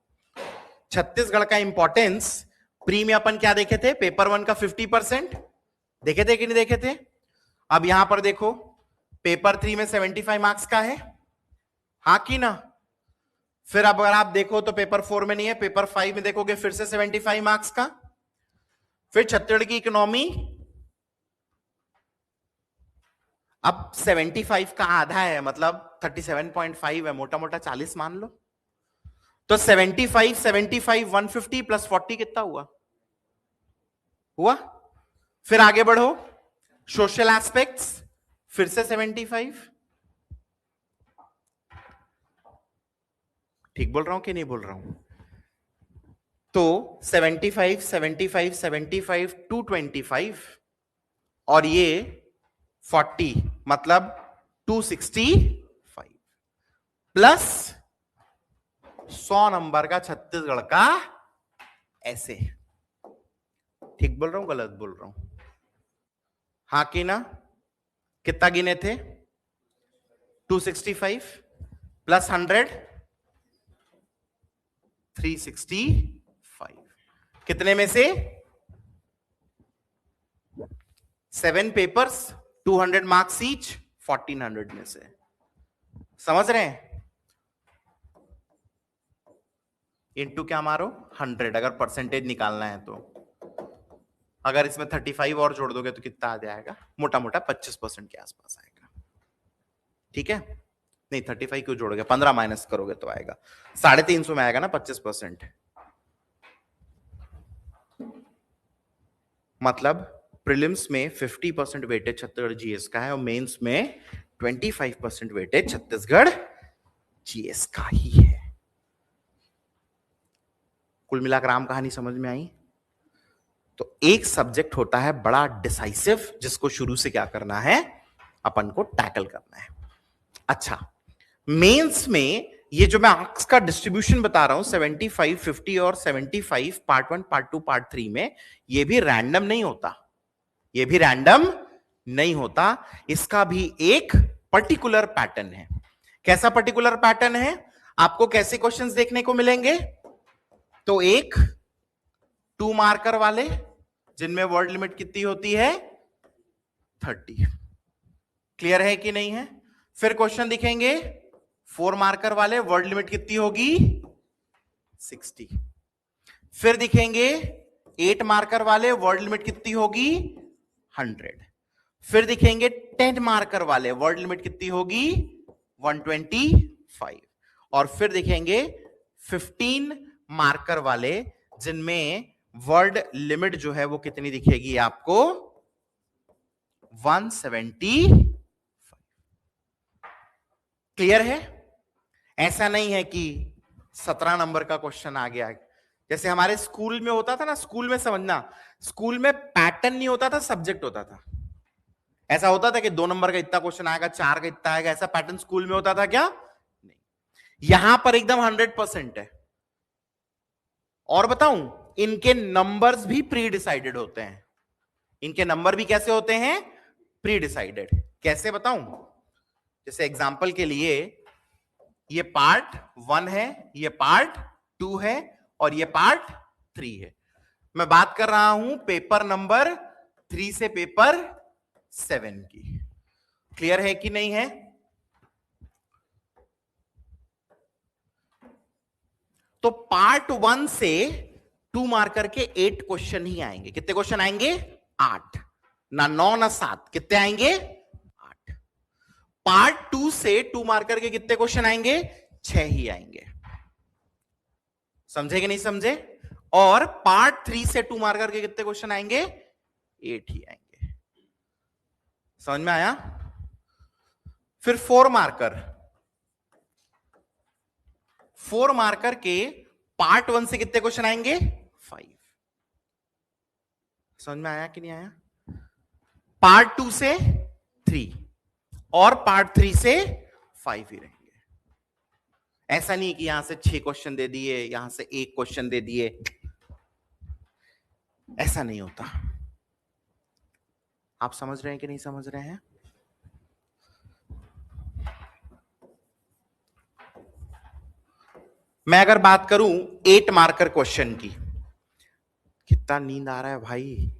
छत्तीसगढ़ का इंपॉर्टेंस प्री में अपन क्या देखे थे? पेपर 1 का 50% देखे थे कि नहीं देखे थे? अब यहां पर देखो पेपर 3 में 75 मार्क्स का है, हाँ कि ना? फिर अब अगर आप देखो तो पेपर 4 में नहीं है, पेपर 5 में देखोगे फिर से 75 मार्क्स का। फिर छत्तीसगढ़ की इकोनॉमी अब 75 का आधा है, मतलब 37.5 है, मोटा मोटा 40 मान लो। तो 75 150 प्लस 40 कितना हुआ? फिर आगे बढ़ो, सोशल एस्पेक्ट्स फिर से 75। ठीक बोल रहा हूं कि नहीं बोल रहा हूं? तो 75 75 75 225 और ये 40 मतलब 265 प्लस 100 नंबर का छत्तीसगढ़ का ऐसे। ठीक बोल रहा हूं गलत बोल रहा हूं? हाँ कि ना? कितना गिने थे? 265 प्लस 100 365। कितने में से? 7 पेपर्स 200 मार्क्स ईच, 1400 में से। समझ रहे हैं? इनटू क्या मारो? 100 अगर परसेंटेज निकालना है तो। अगर इसमें 35 और जोड़ दोगे तो कितना आ जाएगा? मोटा मोटा 25% के आसपास आएगा। ठीक है? नहीं 35 क्यों जोड़ोगे? 15 माइनस करोगे तो आएगा 350 में आएगा ना 25%। मतलब प्रीलिम्स में 50% वेटेज छत्तीसगढ़ जीएस का है और मेंस में 25% वेटेज छत्तीसगढ़ जीएस का ही है। कुल मिलाकर राम कहानी समझ में आई? तो एक सब्जेक्ट होता है बड़ा डिसाइसिव, जिसको शुरू से क्या करना है? अपन को टैकल करना है। अच्छा, मेंस में ये जो मैं मार्क्स का डिस्ट्रीब्यूशन बता रहा हूं 75 50 और 75 पार्ट 1 पार्ट 2 पार्ट 3 में, ये भी रैंडम नहीं होता। ये भी रैंडम नहीं होता, इसका भी एक पर्टिकुलर पैटर्न है। कैसा पर्टिकुलर पैटर्न है? आपको कैसे क्वेश्चंस देखने को मिलेंगे? तो एक 2 मार्कर वाले जिनमें वर्ड लिमिट कितनी होती है? 30। क्लियर है कि नहीं है? फिर क्वेश्चन दिखेंगे 4 मार्कर वाले, वर्ड लिमिट कितनी होगी? 60। फिर दिखेंगे 8 मार्कर वाले, वर्ड लिमिट कितनी होगी? 100। फिर दिखेंगे 10 मार्कर वाले, वर्ड लिमिट कितनी होगी? 125। और फिर दिखेंगे 15 मार्कर वाले जिनमें वर्ड लिमिट जो है वो कितनी दिखेगी आपको? 175। क्लियर है? ऐसा नहीं है कि 17 नंबर का क्वेश्चन आ गया, जैसे हमारे स्कूल में होता था ना। स्कूल में समझना, स्कूल में पैटर्न नहीं होता था, सब्जेक्ट होता था। ऐसा होता था कि 2 नंबर का इतना क्वेश्चन आएगा, 4 का इतना आएगा, ऐसा पैटर्न स्कूल में होता था क्या? नहीं। यहां पर एकदम 100% है। और बताऊं, इनके नंबर्स भी प्री डिसाइडेड होते हैं। इनके नंबर भी कैसे होते हैं? Pre decided. कैसे बताऊं? जैसे एग्जांपल के लिए ये पार्ट 1 है, ये पार्ट 2 है और ये पार्ट 3 है। मैं बात कर रहा हूं पेपर नंबर 3 से पेपर 7 की। क्लियर है कि नहीं है? तो पार्ट 1 से 2 मार्कर के 8 क्वेश्चन ही आएंगे। कितने क्वेश्चन आएंगे? 8। ना 9 ना 7, कितने आएंगे? 8। पार्ट 2 से 2 मार्कर के कितने क्वेश्चन आएंगे? 6 ही आएंगे। समझे कि नहीं समझे? और पार्ट 3 से 2 मार्कर के कितने क्वेश्चन आएंगे? 8 ही आएंगे। समझ में आया? फिर 4 मार्कर के पार्ट 1 से कितने क्वेश्चन आएंगे? 5। समझ में आया कि नहीं आया? पार्ट 2 से 3 और पार्ट 3 से 5 ही रहेंगे। ऐसा नहीं कि यहां से 6 क्वेश्चन दे दिए, यहां से 1 क्वेश्चन दे दिए, ऐसा नहीं होता। आप समझ रहे हैं कि नहीं समझ रहे हैं? मैं अगर बात करूं 8 मार्कर क्वेश्चन की, कितना नींद आ रहा है भाई।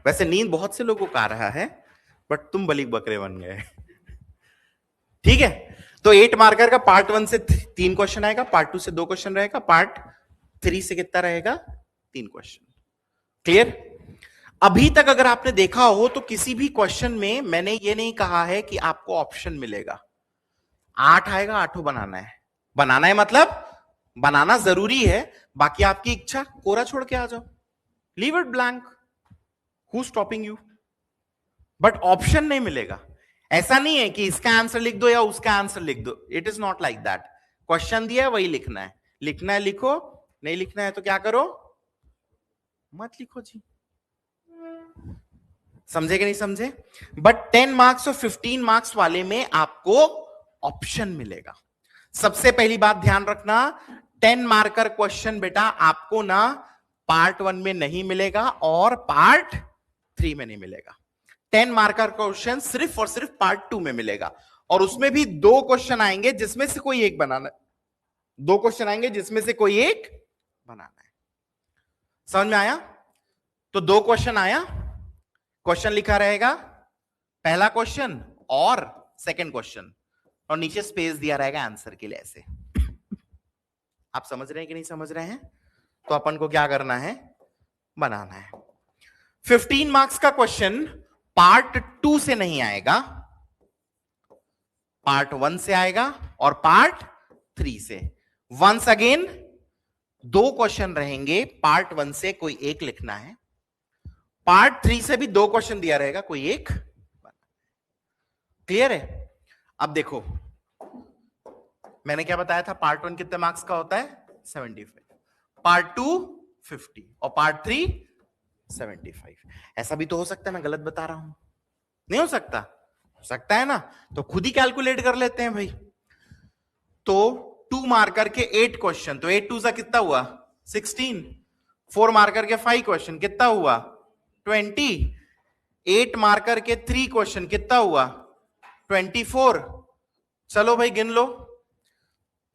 वैसे नींद बहुत से लोगों को आ रहा है, बट तुम बली बकरे बन गए। ठीक है, तो 8 मार्कर का पार्ट 1 से 3 क्वेश्चन आएगा, पार्ट 2 से 2 क्वेश्चन रहेगा, पार्ट 3 से कितना रहेगा? 3 क्वेश्चन। क्लियर? अभी तक अगर आपने देखा हो तो किसी भी क्वेश्चन में मैंने ये नहीं कहा है कि आपको ऑप्शन मिलेगा। 8 आएगा, 8 बनाना है मतलब बनाना जरूरी है, बाकी आपकी इच्छा, कोरा छोड़ के आ जाओ, leave it blank, who stopping you. But option नहीं मिलेगा। ऐसा नहीं है कि इसका आंसर लिख दो या उसका आंसर लिख दो, it is not like that. Question दिया है वही लिखना है, लिखना है लिखो, नहीं लिखना है तो क्या करो? मत लिखो जी। समझे कि नहीं समझे? बट 10 मार्क्स और 15 मार्क्स वाले में आपको ऑप्शन मिलेगा। सबसे पहली बात ध्यान रखना, 10 मार्कर क्वेश्चन बेटा आपको ना पार्ट 1 में नहीं मिलेगा और पार्ट 3 में नहीं मिलेगा। 10 मार्कर क्वेश्चन सिर्फ और सिर्फ पार्ट 2 में मिलेगा, और उसमें भी 2 क्वेश्चन आएंगे जिसमें से कोई एक बनाना है। 2 क्वेश्चन आएंगे जिसमें से कोई एक बनाना है। समझ में आया? तो 2 क्वेश्चन आया, क्वेश्चन लिखा रहेगा, पहला क्वेश्चन और सेकंड क्वेश्चन, और नीचे स्पेस दिया रहेगा आंसर के लिए ऐसे। आप समझ रहे हैं कि नहीं समझ रहे हैं? तो अपन को क्या करना है? बनाना है। 15 मार्क्स का क्वेश्चन पार्ट 2 से नहीं आएगा, पार्ट 1 से आएगा और पार्ट 3 से। वंस अगेन 2 क्वेश्चन रहेंगे, पार्ट 1 से कोई एक लिखना है, पार्ट 3 से भी 2 क्वेश्चन दिया रहेगा, कोई एक। क्लियर है? अब देखो, मैंने क्या बताया था, पार्ट 1 कितने मार्क्स का होता है? 75, पार्ट 2 50 और पार्ट 3 75। ऐसा भी तो हो सकता है मैं गलत बता रहा हूं? नहीं हो सकता? हो सकता है ना, तो खुद ही कैलकुलेट कर लेते हैं भाई। तो 2 मार्कर के 8 क्वेश्चन, तो 8 2 कितना हुआ? 16। 4 मार्कर के 5 क्वेश्चन कितना हुआ? 20। 8 मार्कर के 3 क्वेश्चन कितना हुआ? 24। चलो भाई गिन लो,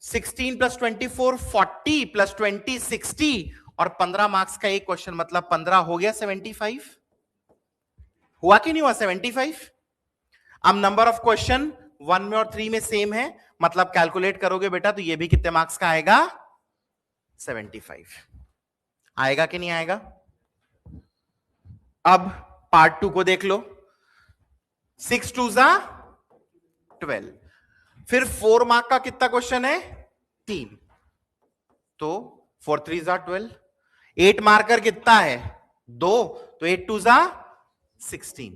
16 प्लस 24 40 प्लस 20 60, और 15 मार्क्स का एक क्वेश्चन, मतलब 15 हो गया 75। हुआ कि नहीं हुआ 75? अब नंबर ऑफ क्वेश्चन 1 में और 3 में सेम है, मतलब कैलकुलेट करोगे बेटा तो ये भी कितने मार्क्स का आएगा? 75। आएगा कि नहीं आएगा? अब पार्ट 2 को देख लो, 6 2 12। फिर 4 मार्क का कितना क्वेश्चन है? 3, तो 4 3 12। 8 मार्कर कितना है? 2, तो 8 2 16।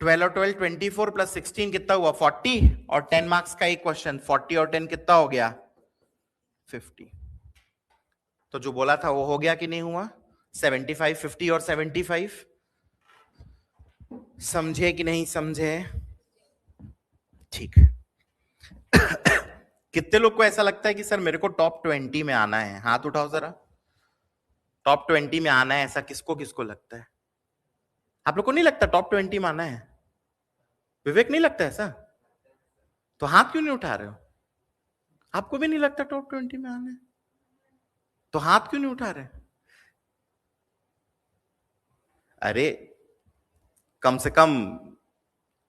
12 और 12 24 प्लस 16 कितना हुआ? 40, और 10 मार्क्स का एक क्वेश्चन, 40 और 10 कितना हो गया? 50। तो जो बोला था वो हो गया कि नहीं हुआ? 75, 50 और 75। समझे कि नहीं समझे? ठीक। कितने लोग को ऐसा लगता है कि सर मेरे को टॉप 20 में आना है? हाथ उठाओ जरा। टॉप 20 में आना है, ऐसा किसको किसको लगता है? आप लोग को नहीं लगता टॉप 20 में आना है? विवेक, नहीं लगता ऐसा? तो हाथ क्यों नहीं उठा रहे हो? आपको भी नहीं लगता टॉप 20 में आना है? तो हाथ क्यों नहीं उठा रहे? अरे कम से कम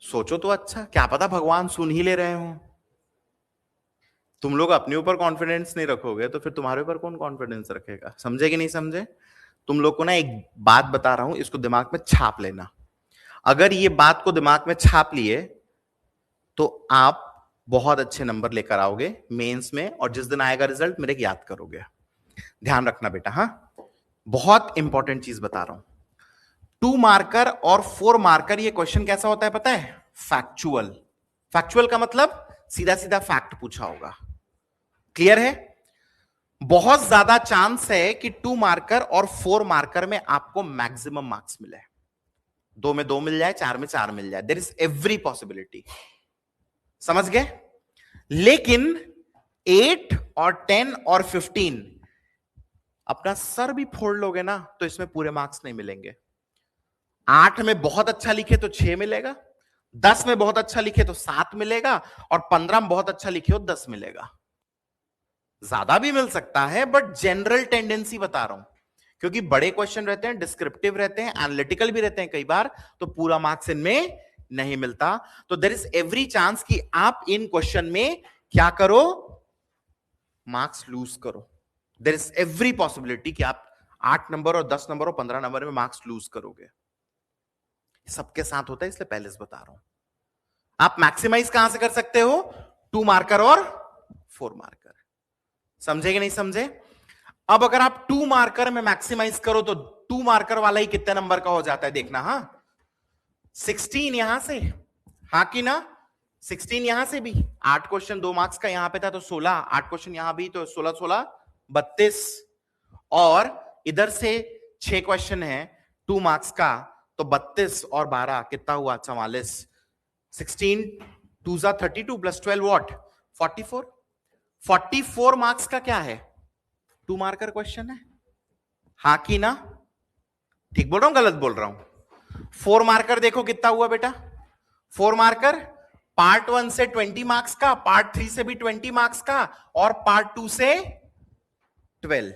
सोचो तो अच्छा, क्या पता भगवान सुन ही ले रहे हो। तुम लोग अपने ऊपर कॉन्फिडेंस नहीं रखोगे तो फिर तुम्हारे ऊपर कौन कॉन्फिडेंस रखेगा? समझे कि नहीं समझे? तुम लोग को ना एक बात बता रहा हूं, इसको दिमाग में छाप लेना। अगर ये बात को दिमाग में छाप लिए तो आप बहुत अच्छे नंबर लेकर आओगे मेंस में, और जिस दिन आएगा रिजल्ट मेरे याद करोगे। ध्यान रखना बेटा। हाँ, बहुत इंपॉर्टेंट चीज बता रहा हूं। 2 मार्कर और 4 मार्कर ये क्वेश्चन कैसा होता है पता है? फैक्चुअल। फैक्चुअल का मतलब सीधा सीधा फैक्ट पूछा होगा। क्लियर है? बहुत ज्यादा चांस है कि 2 मार्कर और 4 मार्कर में आपको मैक्सिमम मार्क्स मिले। 2 में 2 मिल जाए, 4 में 4 मिल जाए, देयर इज एवरी पॉसिबिलिटी। समझ गए? लेकिन 8 और 10 और 15 अपना सर भी फोड़ लोगे ना तो इसमें पूरे मार्क्स नहीं मिलेंगे। 8 में बहुत अच्छा लिखे तो 6 मिलेगा, 10 में बहुत अच्छा लिखे तो 7 मिलेगा, और 15 में बहुत अच्छा लिखे हो 10 मिलेगा। ज्यादा भी मिल सकता है, बट जनरल टेंडेंसी बता रहा हूं, क्योंकि बड़े क्वेश्चन रहते हैं, डिस्क्रिप्टिव रहते हैं, एनालिटिकल भी रहते हैं कई बार, तो पूरा मार्क्स इनमें नहीं मिलता। तो देयर इज एवरी चांस कि आप इन क्वेश्चन में क्या करो? मार्क्स लूज करो। देयर इज एवरी पॉसिबिलिटी कि आप 8 नंबर और 10 नंबर और 15 नंबर में मार्क्स लूज करोगे। सबके साथ होता है, इसलिए पहले से बता रहा हूं। आप मैक्सिमाइज कहां से कर सकते हो? 2 मार्कर और 4 मार्कर। समझे कि नहीं समझे? अब अगर आप 2 मार्कर में मैक्सिमाइज करो तो 2 मार्कर वाला ही कितने नंबर का हो जाता है देखना। हाँ, 16 यहां से, हाँ कि ना? 16 यहां से भी, 8 क्वेश्चन 2 मार्क्स का यहां पे था तो 16, 8 क्वेश्चन यहां भी तो 16 16 32, और इधर से 6 क्वेश्चन है 2 मार्क्स का तो 32 और 12 कितना हुआ? 44। 16 2 जा 32 प्लस 12 व्हाट? 44। 44 मार्क्स का क्या है? 2 मार्कर क्वेश्चन है, हाँ कि ना? ठीक बोल रहा हूं गलत बोल रहा हूं? 4 मार्कर देखो कितना हुआ बेटा? 4 मार्कर पार्ट 1 से 20 मार्क्स का, पार्ट 3 से भी 20 मार्क्स का, और पार्ट 2 से 12।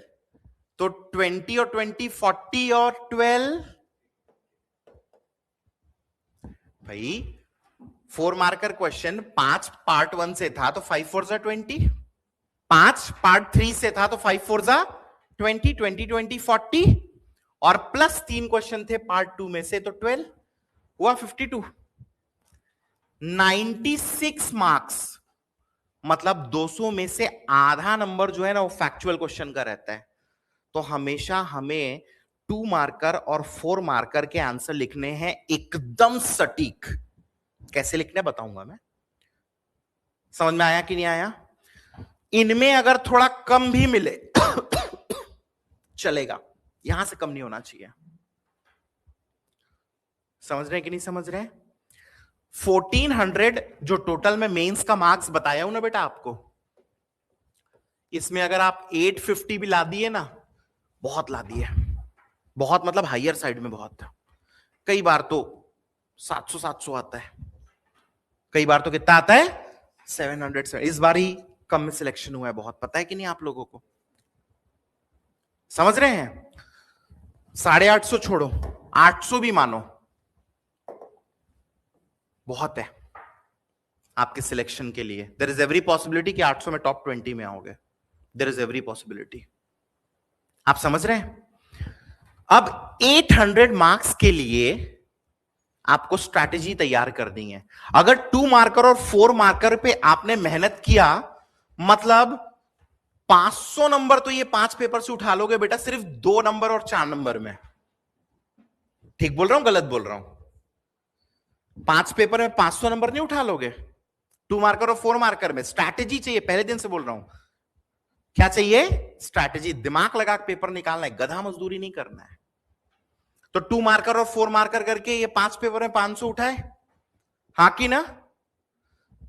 तो 20 और 20 40 और 12 भाई 4 मार्कर क्वेश्चन 5 पार्ट 1 से था तो 5 4 जा 20, 5 पार्ट 3 से था तो 5 4 जा 20, 20 20 40, और प्लस 3 क्वेश्चन थे पार्ट 2 में से तो 12 हुआ 52। 96 मार्क्स, मतलब 200 में से आधा नंबर जो है ना वो फैक्चुअल क्वेश्चन का रहता है। तो हमेशा हमें 2 मार्कर और 4 मार्कर के आंसर लिखने हैं एकदम सटीक। कैसे लिखने बताऊंगा मैं। समझ में आया कि नहीं आया? इनमें अगर थोड़ा कम भी मिले चलेगा, यहां से कम नहीं होना चाहिए। समझ रहे कि नहीं समझ रहे? 1400 जो टोटल में मेंस का मार्क्स बताया हूं ना बेटा आपको, इसमें अगर आप 850 भी ला दिए ना, बहुत ला दिए, बहुत मतलब हायर साइड में बहुत। कई बार तो 700 700 आता है, कई बार तो कितना आता है? 700। इस बार ही कम में सिलेक्शन हुआ है बहुत, पता है कि नहीं आप लोगों को? समझ रहे हैं? 850 छोड़ो, 800 भी मानो बहुत है आपके सिलेक्शन के लिए। देयर इज एवरी पॉसिबिलिटी कि 800 में टॉप 20 में आओगे। There is every possibility. आप समझ रहे हैं? अब 800 मार्क्स के लिए आपको स्ट्रैटेजी तैयार करनी है। अगर 2 मार्कर और 4 मार्कर पे आपने मेहनत किया, मतलब 500 नंबर तो ये 5 पेपर से उठा लोगे बेटा, सिर्फ 2 नंबर और 4 नंबर में। ठीक बोल रहा हूं गलत बोल रहा हूं? 5 पेपर में 500 नंबर नहीं उठा लोगे। 2 मार्कर और 4 मार्कर में स्ट्रैटेजी चाहिए, पहले दिन से बोल रहा हूं। क्या चाहिए? स्ट्रैटेजी। दिमाग लगा के पेपर निकालना है, गधा मजदूरी नहीं करना है। तो 2 मार्कर और 4 मार्कर करके ये 5 पेपर में 500 उठाए, हाँ कि ना?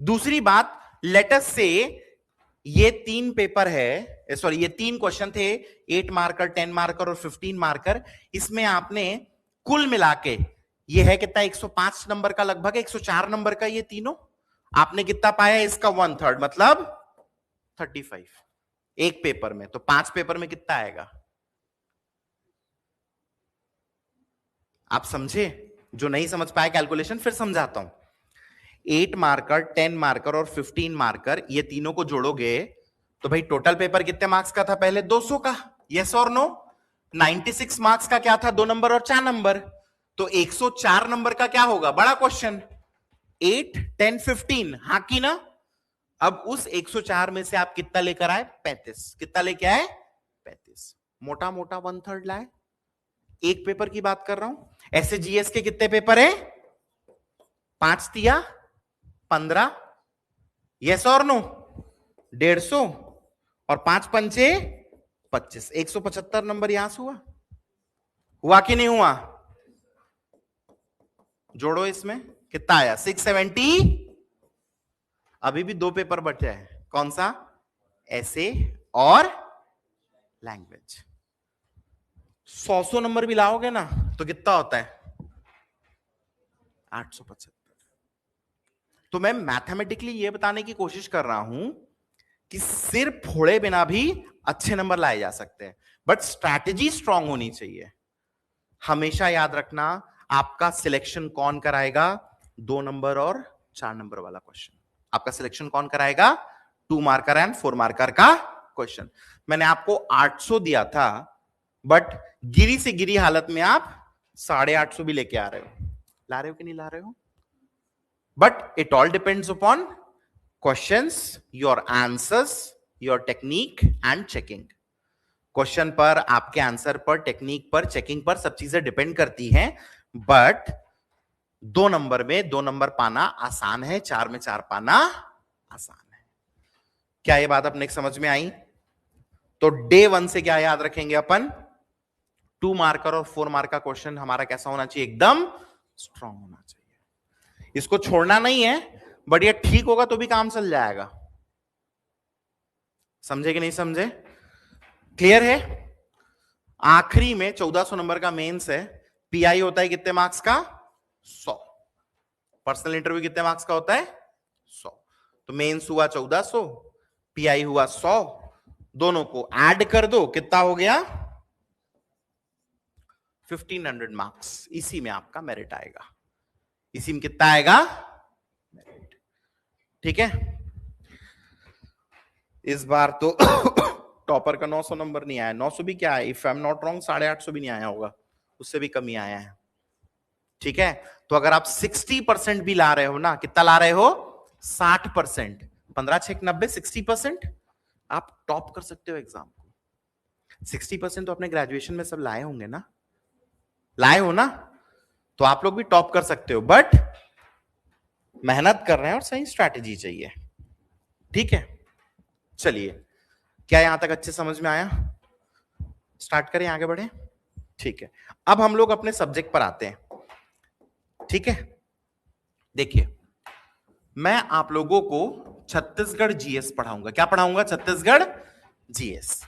दूसरी बात, लेटस से ये 3 पेपर है, सॉरी ये 3 क्वेश्चन थे, 8 मार्कर 10 मार्कर और 15 मार्कर। इसमें आपने कुल मिला के ये है कितना? 105 नंबर का, लगभग 104 नंबर का ये तीनों। आपने कितना पाया? इसका 1/3 मतलब 35 एक पेपर में। तो 5 पेपर में कितना आएगा? आप समझे? जो नहीं समझ पाए कैलकुलेशन फिर समझाता हूं। 8 मार्कर 10 मार्कर और 15 मार्कर ये तीनों को जोड़ोगे तो भाई टोटल पेपर कितने मार्क्स का था? पहले 200 का, यस और नो? 96 मार्क्स का क्या था? 2 नंबर और 4 नंबर। तो 104 नंबर का क्या होगा? बड़ा क्वेश्चन। 8, 10, 15, हाँ की ना? अब उस 104 में से आप कितना लेकर आए? 35। कितना लेके आए? 35। मोटा मोटा 1/3 लाए। एक पेपर की बात कर रहा हूं। ऐसे जीएस के कितने पेपर है? 5 दिया 15, यस और नो? 150 और 5 पंचे 25। 175 नंबर यहां से हुआ कि नहीं हुआ? जोड़ो इसमें कितना आया? 670। अभी भी 2 पेपर बचे हैं। कौन सा? ऐसे और लैंग्वेज। 100 नंबर भी लाओगे ना तो कितना होता है? 875। तो मैं मैथमेटिकली ये बताने की कोशिश कर रहा हूं कि सिर्फ फोड़े बिना भी अच्छे नंबर लाए जा सकते हैं, बट स्ट्रैटेजी स्ट्रांग होनी चाहिए। हमेशा याद रखना, आपका सिलेक्शन कौन कराएगा? 2 नंबर और 4 नंबर वाला क्वेश्चन आपका सिलेक्शन कौन कराएगा? 2 मार्कर एंड 4 मार्कर का क्वेश्चन। मैंने आपको 800 दिया था, बट गिरी से गिरी हालत में आप 850 भी लेके आ रहे हो। ला रहे हो कि नहीं ला रहे हो? But it all depends upon questions, your answers, your technique and checking. Question पर, आपके आंसर पर, टेक्निक पर, चेकिंग पर सब चीजें डिपेंड करती हैं। बट 2 नंबर में 2 नंबर पाना आसान है, 4 में 4 पाना आसान है। क्या ये बात अपने समझ में आई? तो डे 1 से क्या याद रखेंगे अपन? 2 मार्कर और 4 मार्क का क्वेश्चन हमारा कैसा होना चाहिए? एकदम स्ट्रांग होना चाहिए। इसको छोड़ना नहीं है, बट ये ठीक होगा तो भी काम चल जाएगा। समझे कि नहीं समझे? क्लियर है? आखिरी में 1400 नंबर का मेंस है। पीआई होता है कितने मार्क्स का? 100। पर्सनल इंटरव्यू कितने मार्क्स का होता है? 100। तो मेंस हुआ 1400, पीआई हुआ 100। दोनों को ऐड कर दो, कितना हो गया? 1500 मार्क्स। इसी में आपका मेरिट आएगा। इसी में कितना आएगा? मेरिट। ठीक है? इस बार तो टॉपर का 900 नंबर नहीं आया। 900 भी क्या है, if I am not wrong 850 भी नहीं आया होगा, उससे भी कमी आया है। ठीक है? तो अगर आप 60% भी ला रहे हो ना, कितना ला रहे हो? 60%। 15 6 90, 60% आप टॉप कर सकते हो एग्जाम को। 60% तो अपने ग्रेजुएशन में सब लाए होंगे ना? लाए हो ना? तो आप लोग भी टॉप कर सकते हो, बट मेहनत कर रहे हैं और सही स्ट्रैटेजी चाहिए। ठीक है? चलिए, क्या यहां तक अच्छे समझ में आया? स्टार्ट करें, आगे बढ़े? ठीक है, अब हम लोग अपने सब्जेक्ट पर आते हैं। ठीक है, देखिए, मैं आप लोगों को छत्तीसगढ़ जीएस पढ़ाऊंगा। क्या पढ़ाऊंगा? छत्तीसगढ़ जीएस।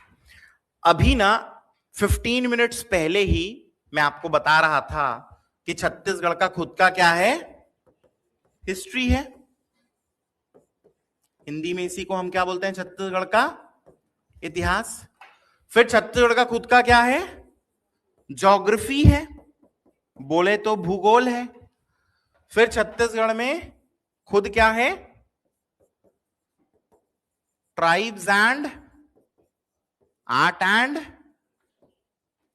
अभी ना 15 मिनट्स पहले ही मैं आपको बता रहा था कि छत्तीसगढ़ का खुद का क्या है? हिस्ट्री है। हिंदी में इसी को हम क्या बोलते हैं? छत्तीसगढ़ का इतिहास। फिर छत्तीसगढ़ का खुद का क्या है? ज्योग्राफी है, बोले तो भूगोल है। फिर छत्तीसगढ़ में खुद क्या है? Tribes and art and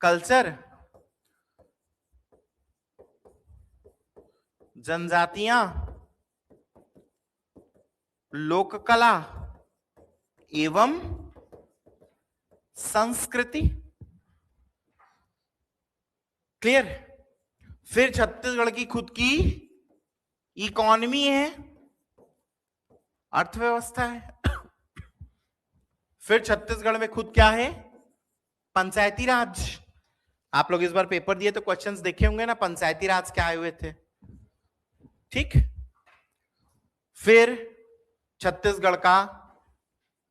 culture, जनजातियां, लोक कला एवं संस्कृति। क्लियर? फिर छत्तीसगढ़ की खुद की इकोनॉमी है, अर्थव्यवस्था है। फिर छत्तीसगढ़ में खुद क्या है? पंचायती राज। आप लोग इस बार पेपर दिए तो क्वेश्चंस देखे होंगे ना, पंचायती राज क्या आए हुए थे। ठीक? फिर छत्तीसगढ़ का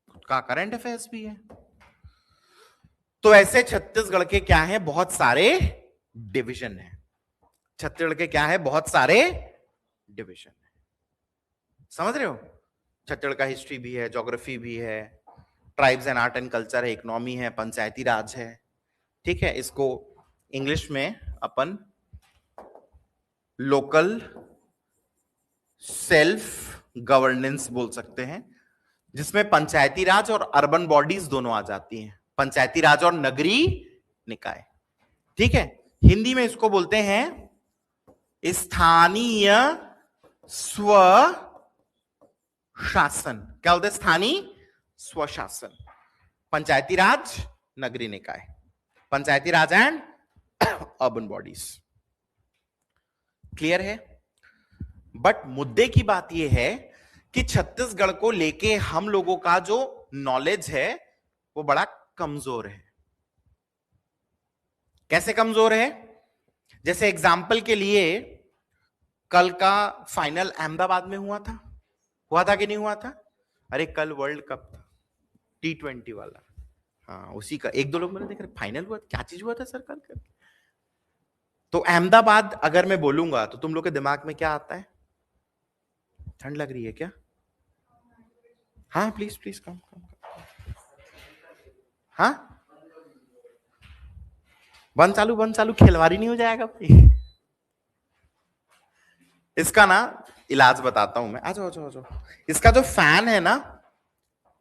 खुद का करंट अफेयर्स भी है। तो ऐसे छत्तीसगढ़ के क्या है? बहुत सारे डिवीजन है। छत्तीसगढ़ के क्या है? बहुत सारे डिवीजन है। समझ रहे हो? छत्तीसगढ़ का हिस्ट्री भी है, ज्योग्राफी भी है, tribes and art and culture है, इकोनॉमी है, पंचायती राज है। ठीक है? इसको इंग्लिश में अपन लोकल सेल्फ गवर्नेंस बोल सकते हैं, जिसमें पंचायती राज और अर्बन बॉडीज दोनों आ जाती हैं। पंचायती राज और नगरीय निकाय। ठीक है? हिंदी में इसको बोलते हैं स्थानीय स्व शासन। क्या बोलते हैं? स्थानीय स्वशासन। पंचायती राज, नगरीय निकाय, पंचायती राज एंड अर्बन बॉडीज। क्लियर है? बट मुद्दे की बात यह है कि छत्तीसगढ़ को लेके हम लोगों का जो नॉलेज है वो बड़ा कमजोर है। कैसे कमजोर है? जैसे एग्जाम्पल के लिए कल का फाइनल अहमदाबाद में हुआ था कि नहीं हुआ था? अरे कल वर्ल्ड कप था, T20 वाला। हाँ, उसी का एक दो लोग मैंने देखा फाइनल हुआ, क्या चीज हुआ था सर कल कर? तो अहमदाबाद अगर मैं बोलूंगा तो तुम लोग के दिमाग में क्या आता है? ठंड लग रही है क्या? हाँ प्लीज प्लीज कम कम। हाँ, बंद चालू खिलवाड़ी नहीं हो जाएगा भाई। इसका ना इलाज बताता हूं मैं। आ जाओ जाओ जाओ। इसका जो फैन है ना,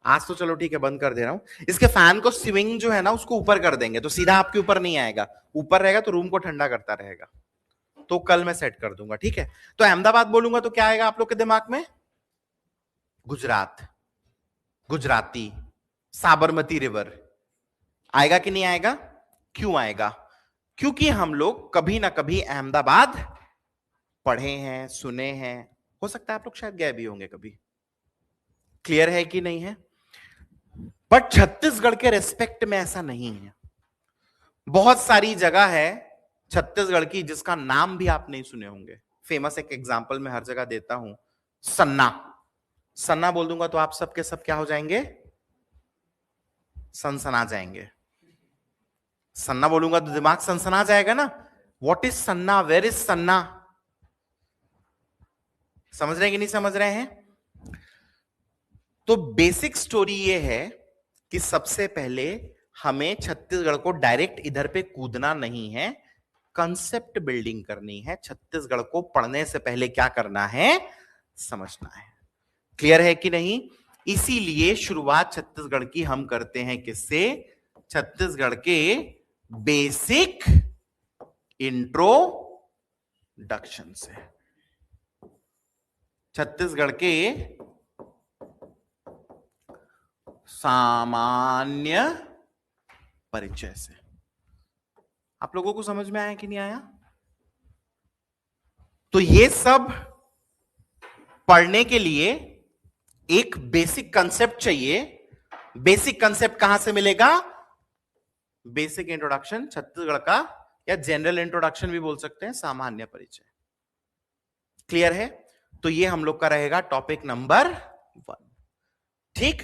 आज तो चलो ठीक है बंद कर दे रहा हूं। इसके फैन को स्विंग जो है ना उसको ऊपर कर देंगे तो सीधा आपके ऊपर नहीं आएगा, ऊपर रहेगा तो रूम को ठंडा करता रहेगा। तो कल मैं सेट कर दूंगा, ठीक है? तो अहमदाबाद बोलूंगा तो क्या आएगा आप लोग के दिमाग में? गुजरात, गुजराती, साबरमती रिवर आएगा कि नहीं आएगा? क्यों आएगा? क्योंकि हम लोग कभी ना कभी अहमदाबाद पढ़े हैं, सुने हैं, हो सकता है आप लोग शायद गए भी होंगे कभी। क्लियर है कि नहीं है? बट छत्तीसगढ़ के रेस्पेक्ट में ऐसा नहीं है। बहुत सारी जगह है छत्तीसगढ़ की जिसका नाम भी आप नहीं सुने होंगे। फेमस एक एग्जांपल मैं हर जगह देता हूं, सन्ना। सन्ना बोल दूंगा तो आप सबके सब क्या हो जाएंगे? सनसना जाएंगे। सन्ना बोलूंगा तो दिमाग सनसना जाएगा ना। व्हाट इज सन्ना? वेयर इज सन्ना? समझ रहे हैं कि नहीं समझ रहे हैं? तो बेसिक स्टोरी ये है कि सबसे पहले हमें छत्तीसगढ़ को डायरेक्ट इधर पे कूदना नहीं है, कंसेप्ट बिल्डिंग करनी है। छत्तीसगढ़ को पढ़ने से पहले क्या करना है? समझना है। क्लियर है कि नहीं? इसीलिए शुरुआत छत्तीसगढ़ की हम करते हैं किससे? छत्तीसगढ़ के बेसिक इंट्रोडक्शन से, छत्तीसगढ़ के सामान्य परिचय से। आप लोगों को समझ में आया कि नहीं आया? तो ये सब पढ़ने के लिए एक बेसिक कंसेप्ट चाहिए। बेसिक कंसेप्ट कहां से मिलेगा? बेसिक इंट्रोडक्शन छत्तीसगढ़ का, या जनरल इंट्रोडक्शन भी बोल सकते हैं, सामान्य परिचय। क्लियर है? तो ये हम लोग का रहेगा टॉपिक नंबर 1। ठीक?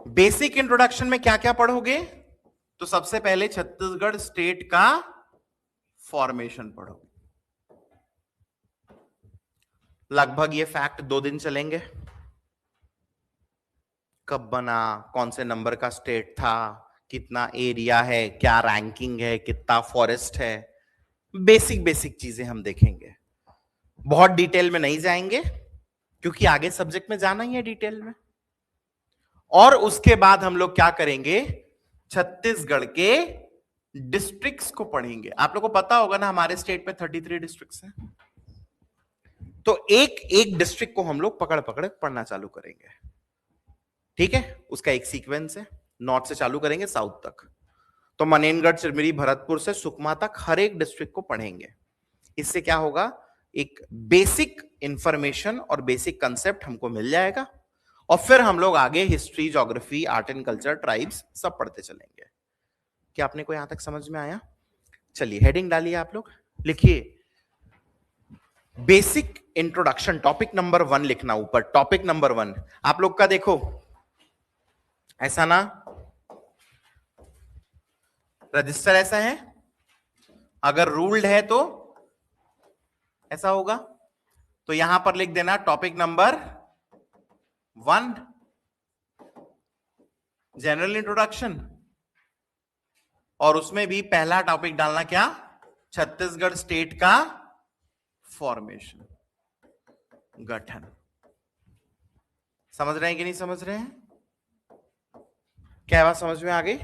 बेसिक इंट्रोडक्शन में क्या क्या पढ़ोगे? तो सबसे पहले छत्तीसगढ़ स्टेट का फॉर्मेशन पढ़ोगे। लगभग ये फैक्ट 2 दिन चलेंगे। कब बना, कौन से नंबर का स्टेट था, कितना एरिया है, क्या रैंकिंग है, कितना फॉरेस्ट है, बेसिक बेसिक चीजें हम देखेंगे। बहुत डिटेल में नहीं जाएंगे क्योंकि आगे सब्जेक्ट में जाना ही है डिटेल में। और उसके बाद हम लोग क्या करेंगे? छत्तीसगढ़ के डिस्ट्रिक्ट्स को पढ़ेंगे। आप लोग को पता होगा ना हमारे स्टेट में 33 डिस्ट्रिक्ट्स हैं। तो एक एक डिस्ट्रिक्ट को हम लोग पकड़ पकड़ पढ़ना चालू करेंगे। ठीक है? उसका एक सीक्वेंस है, नॉर्थ से चालू करेंगे साउथ तक। तो मनेनगढ़, चिरमिरी, भरतपुर से सुकमा तक हर एक डिस्ट्रिक्ट को पढ़ेंगे। इससे क्या होगा? एक बेसिक इंफॉर्मेशन और बेसिक कंसेप्ट हमको मिल जाएगा। और फिर हम लोग आगे history, geography, art and culture, tribes सब पढ़ते चलेंगे। क्या आपने को यहां तक समझ में आया? चलिए हेडिंग डालिए, आप लोग लिखिए बेसिक इंट्रोडक्शन, टॉपिक नंबर 1 लिखना ऊपर। टॉपिक नंबर 1 आप लोग का देखो ऐसा ना, रजिस्टर ऐसा है, अगर रूल्ड है तो ऐसा होगा। तो यहां पर लिख देना टॉपिक नंबर 1 जनरल इंट्रोडक्शन, और उसमें भी पहला टॉपिक डालना क्या? छत्तीसगढ़ स्टेट का फॉर्मेशन, गठन। समझ रहे हैं कि नहीं समझ रहे हैं? क्या बात समझ में आ गई?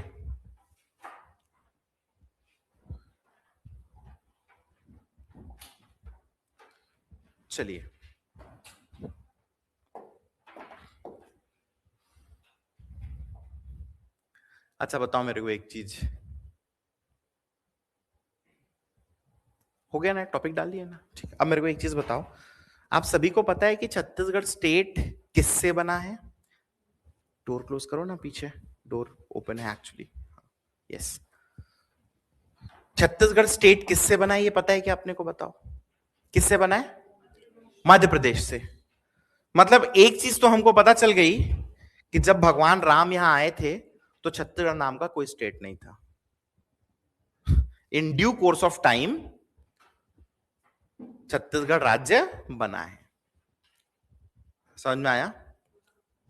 चलिए, अच्छा बताओ मेरे को एक चीज, हो गया ना, टॉपिक डाल दिया ना, ठीक है। अब मेरे को एक चीज बताओ, आप सभी को पता है कि छत्तीसगढ़ स्टेट किससे बना है? डोर क्लोज करो ना, पीछे डोर ओपन है एक्चुअली। यस, छत्तीसगढ़ स्टेट किससे बना है ये पता है क्या आपने को? बताओ किससे बना है? मध्य प्रदेश से। मतलब एक चीज तो हमको पता चल गई कि जब भगवान राम यहां आए थे तो छत्तीसगढ़ नाम का कोई स्टेट नहीं था। In due course of time Chhattisgarh राज्य बना है। समझ में आया?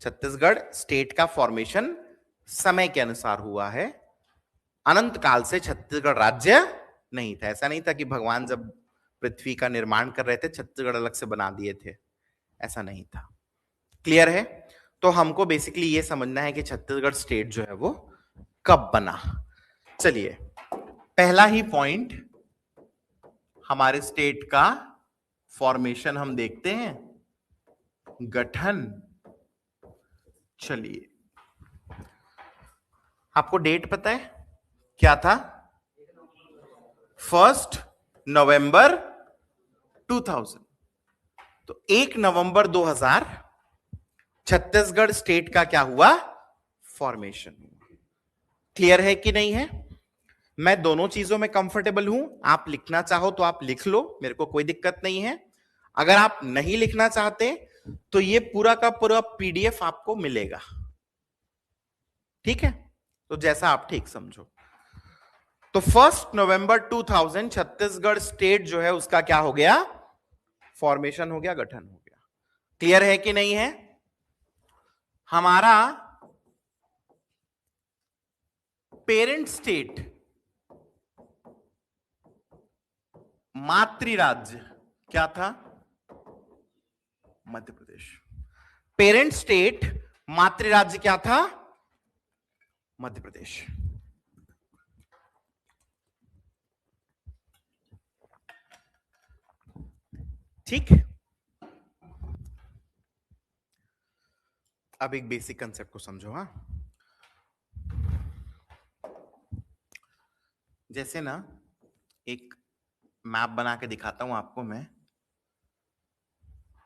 छत्तीसगढ़ स्टेट का फॉर्मेशन समय के अनुसार हुआ है, अनंत काल से छत्तीसगढ़ राज्य नहीं था। ऐसा नहीं था कि भगवान जब पृथ्वी का निर्माण कर रहे थे छत्तीसगढ़ अलग से बना दिए थे, ऐसा नहीं था। क्लियर है? तो हमको बेसिकली ये समझना है कि छत्तीसगढ़ स्टेट जो है वो कब बना। चलिए, पहला ही पॉइंट हमारे स्टेट का फॉर्मेशन हम देखते हैं, गठन। चलिए, आपको डेट पता है क्या था? 1 नवंबर 2000। तो 1 नवंबर 2000 छत्तीसगढ़ स्टेट का क्या हुआ? फॉर्मेशन। क्लियर है कि नहीं है? मैं दोनों चीजों में कंफर्टेबल हूं, आप लिखना चाहो तो आप लिख लो, मेरे को कोई दिक्कत नहीं है। अगर आप नहीं लिखना चाहते तो ये पूरा का पूरा पीडीएफ आपको मिलेगा, ठीक है? तो जैसा आप ठीक समझो। तो 1 नवंबर 2000 छत्तीसगढ़ स्टेट जो है उसका क्या हो गया? फॉर्मेशन हो गया, गठन हो गया। क्लियर है कि नहीं है? हमारा पेरेंट स्टेट, मातृ राज्य क्या था? मध्य प्रदेश। पेरेंट स्टेट मातृ राज्य क्या था? मध्य प्रदेश। ठीक। अब एक बेसिक कंसेप्ट को समझो। हाँ, जैसे ना एक मैप बना के दिखाता हूं आपको मैं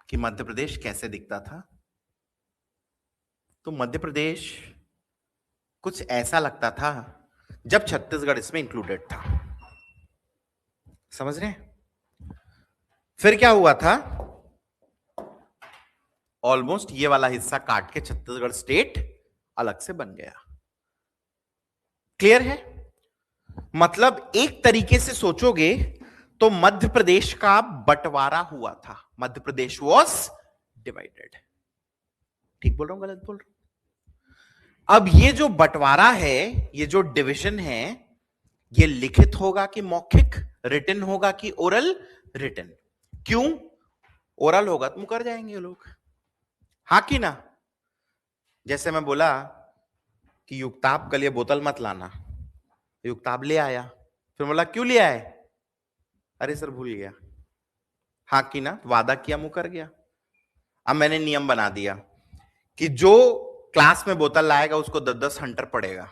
कि मध्य प्रदेश कैसे दिखता था। तो मध्य प्रदेश कुछ ऐसा लगता था जब छत्तीसगढ़ इसमें इंक्लूडेड था। समझ रहे हैं? फिर क्या हुआ था? ऑलमोस्ट ये वाला हिस्सा काट के छत्तीसगढ़ स्टेट अलग से बन गया। क्लियर है? मतलब एक तरीके से सोचोगे तो मध्य प्रदेश का बंटवारा हुआ था। Madhya Pradesh was divided. ठीक बोल रहा हूं, गलत बोल रहा हूं? अब ये जो बंटवारा है, ये जो डिवीजन है, ये लिखित होगा कि मौखिक? रिटन होगा कि ओरल? रिटन। क्यों? ओरल होगा तो मुकर जाएंगे लोग, हाँ कि ना? जैसे मैं बोला कि युक्ताब कल ये बोतल मत लाना, युक्ताब ले आया, फिर बोला क्यों ले आए? अरे सर भूल गया। हाँ कि ना? वादा किया, मुकर गया। अब मैंने नियम बना दिया कि जो क्लास में बोतल लाएगा उसको 10-10 हंटर पड़ेगा,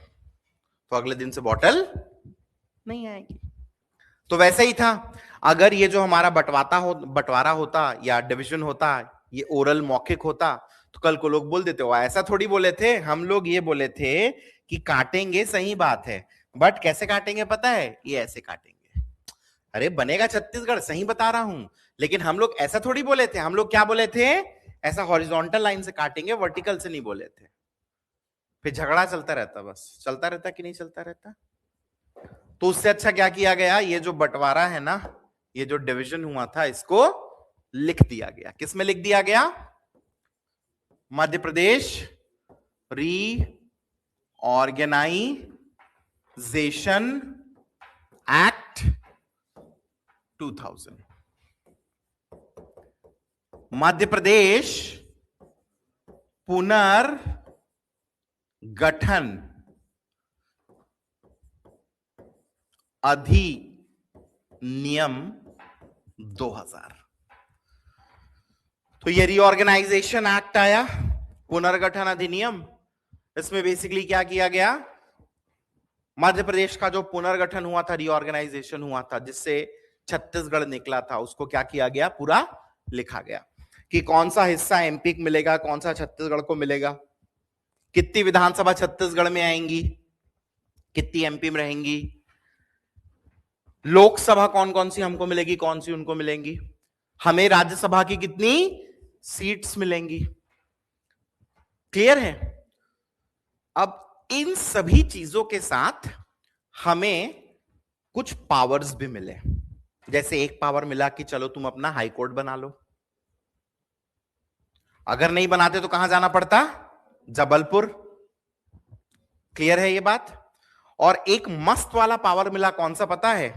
तो अगले दिन से बोतल नहीं आएगी। तो वैसे ही था, अगर ये जो हमारा बंटवारा होता या डिवीजन होता, ये ओरल मौखिक होता, तो कल को लोग बोल देते हो ऐसा थोड़ी बोले थे हम लोग, ये बोले थे कि काटेंगे, सही बात है, बट कैसे काटेंगे पता है? ये ऐसे काटेंगे। अरे बनेगा छत्तीसगढ़, सही बता रहा हूं, लेकिन हम लोग ऐसा थोड़ी बोले थे। हम लोग क्या बोले थे? ऐसा हॉरिजॉन्टल लाइन से काटेंगे, वर्टिकल से नहीं बोले थे। फिर झगड़ा चलता रहता, बस चलता रहता कि नहीं चलता रहता? तो उससे अच्छा क्या किया गया? ये जो बंटवारा है ना, ये जो डिवीजन हुआ था, इसको लिख दिया गया। किस में लिख दिया गया? मध्य प्रदेश री ऑर्गेनाइजेशन एक्ट 2000। मध्य प्रदेश पुनर्गठन अधिनियम 2000। तो ये रीऑर्गेनाइजेशन एक्ट आया, पुनर्गठन अधिनियम। इसमें बेसिकली क्या किया गया, मध्य प्रदेश का जो पुनर्गठन हुआ था, रीऑर्गेनाइजेशन हुआ था, जिससे छत्तीसगढ़ निकला था, उसको क्या किया गया, पूरा लिखा गया कि कौन सा हिस्सा एमपी को मिलेगा, कौन सा छत्तीसगढ़ को मिलेगा, कितनी विधानसभा छत्तीसगढ़ में आएंगी, कितनी एमपी में रहेंगी, लोकसभा कौन कौन सी हमको मिलेगी, कौन सी उनको मिलेंगी, हमें राज्यसभा की कितनी सीट्स मिलेंगी। क्लियर है? अब इन सभी चीजों के साथ हमें कुछ पावर्स भी मिले। जैसे एक पावर मिला कि चलो तुम अपना हाई कोर्ट बना लो, अगर नहीं बनाते तो कहां जाना पड़ता, जबलपुर। क्लियर है ये बात? और एक मस्त वाला पावर मिला, कौन सा पता है,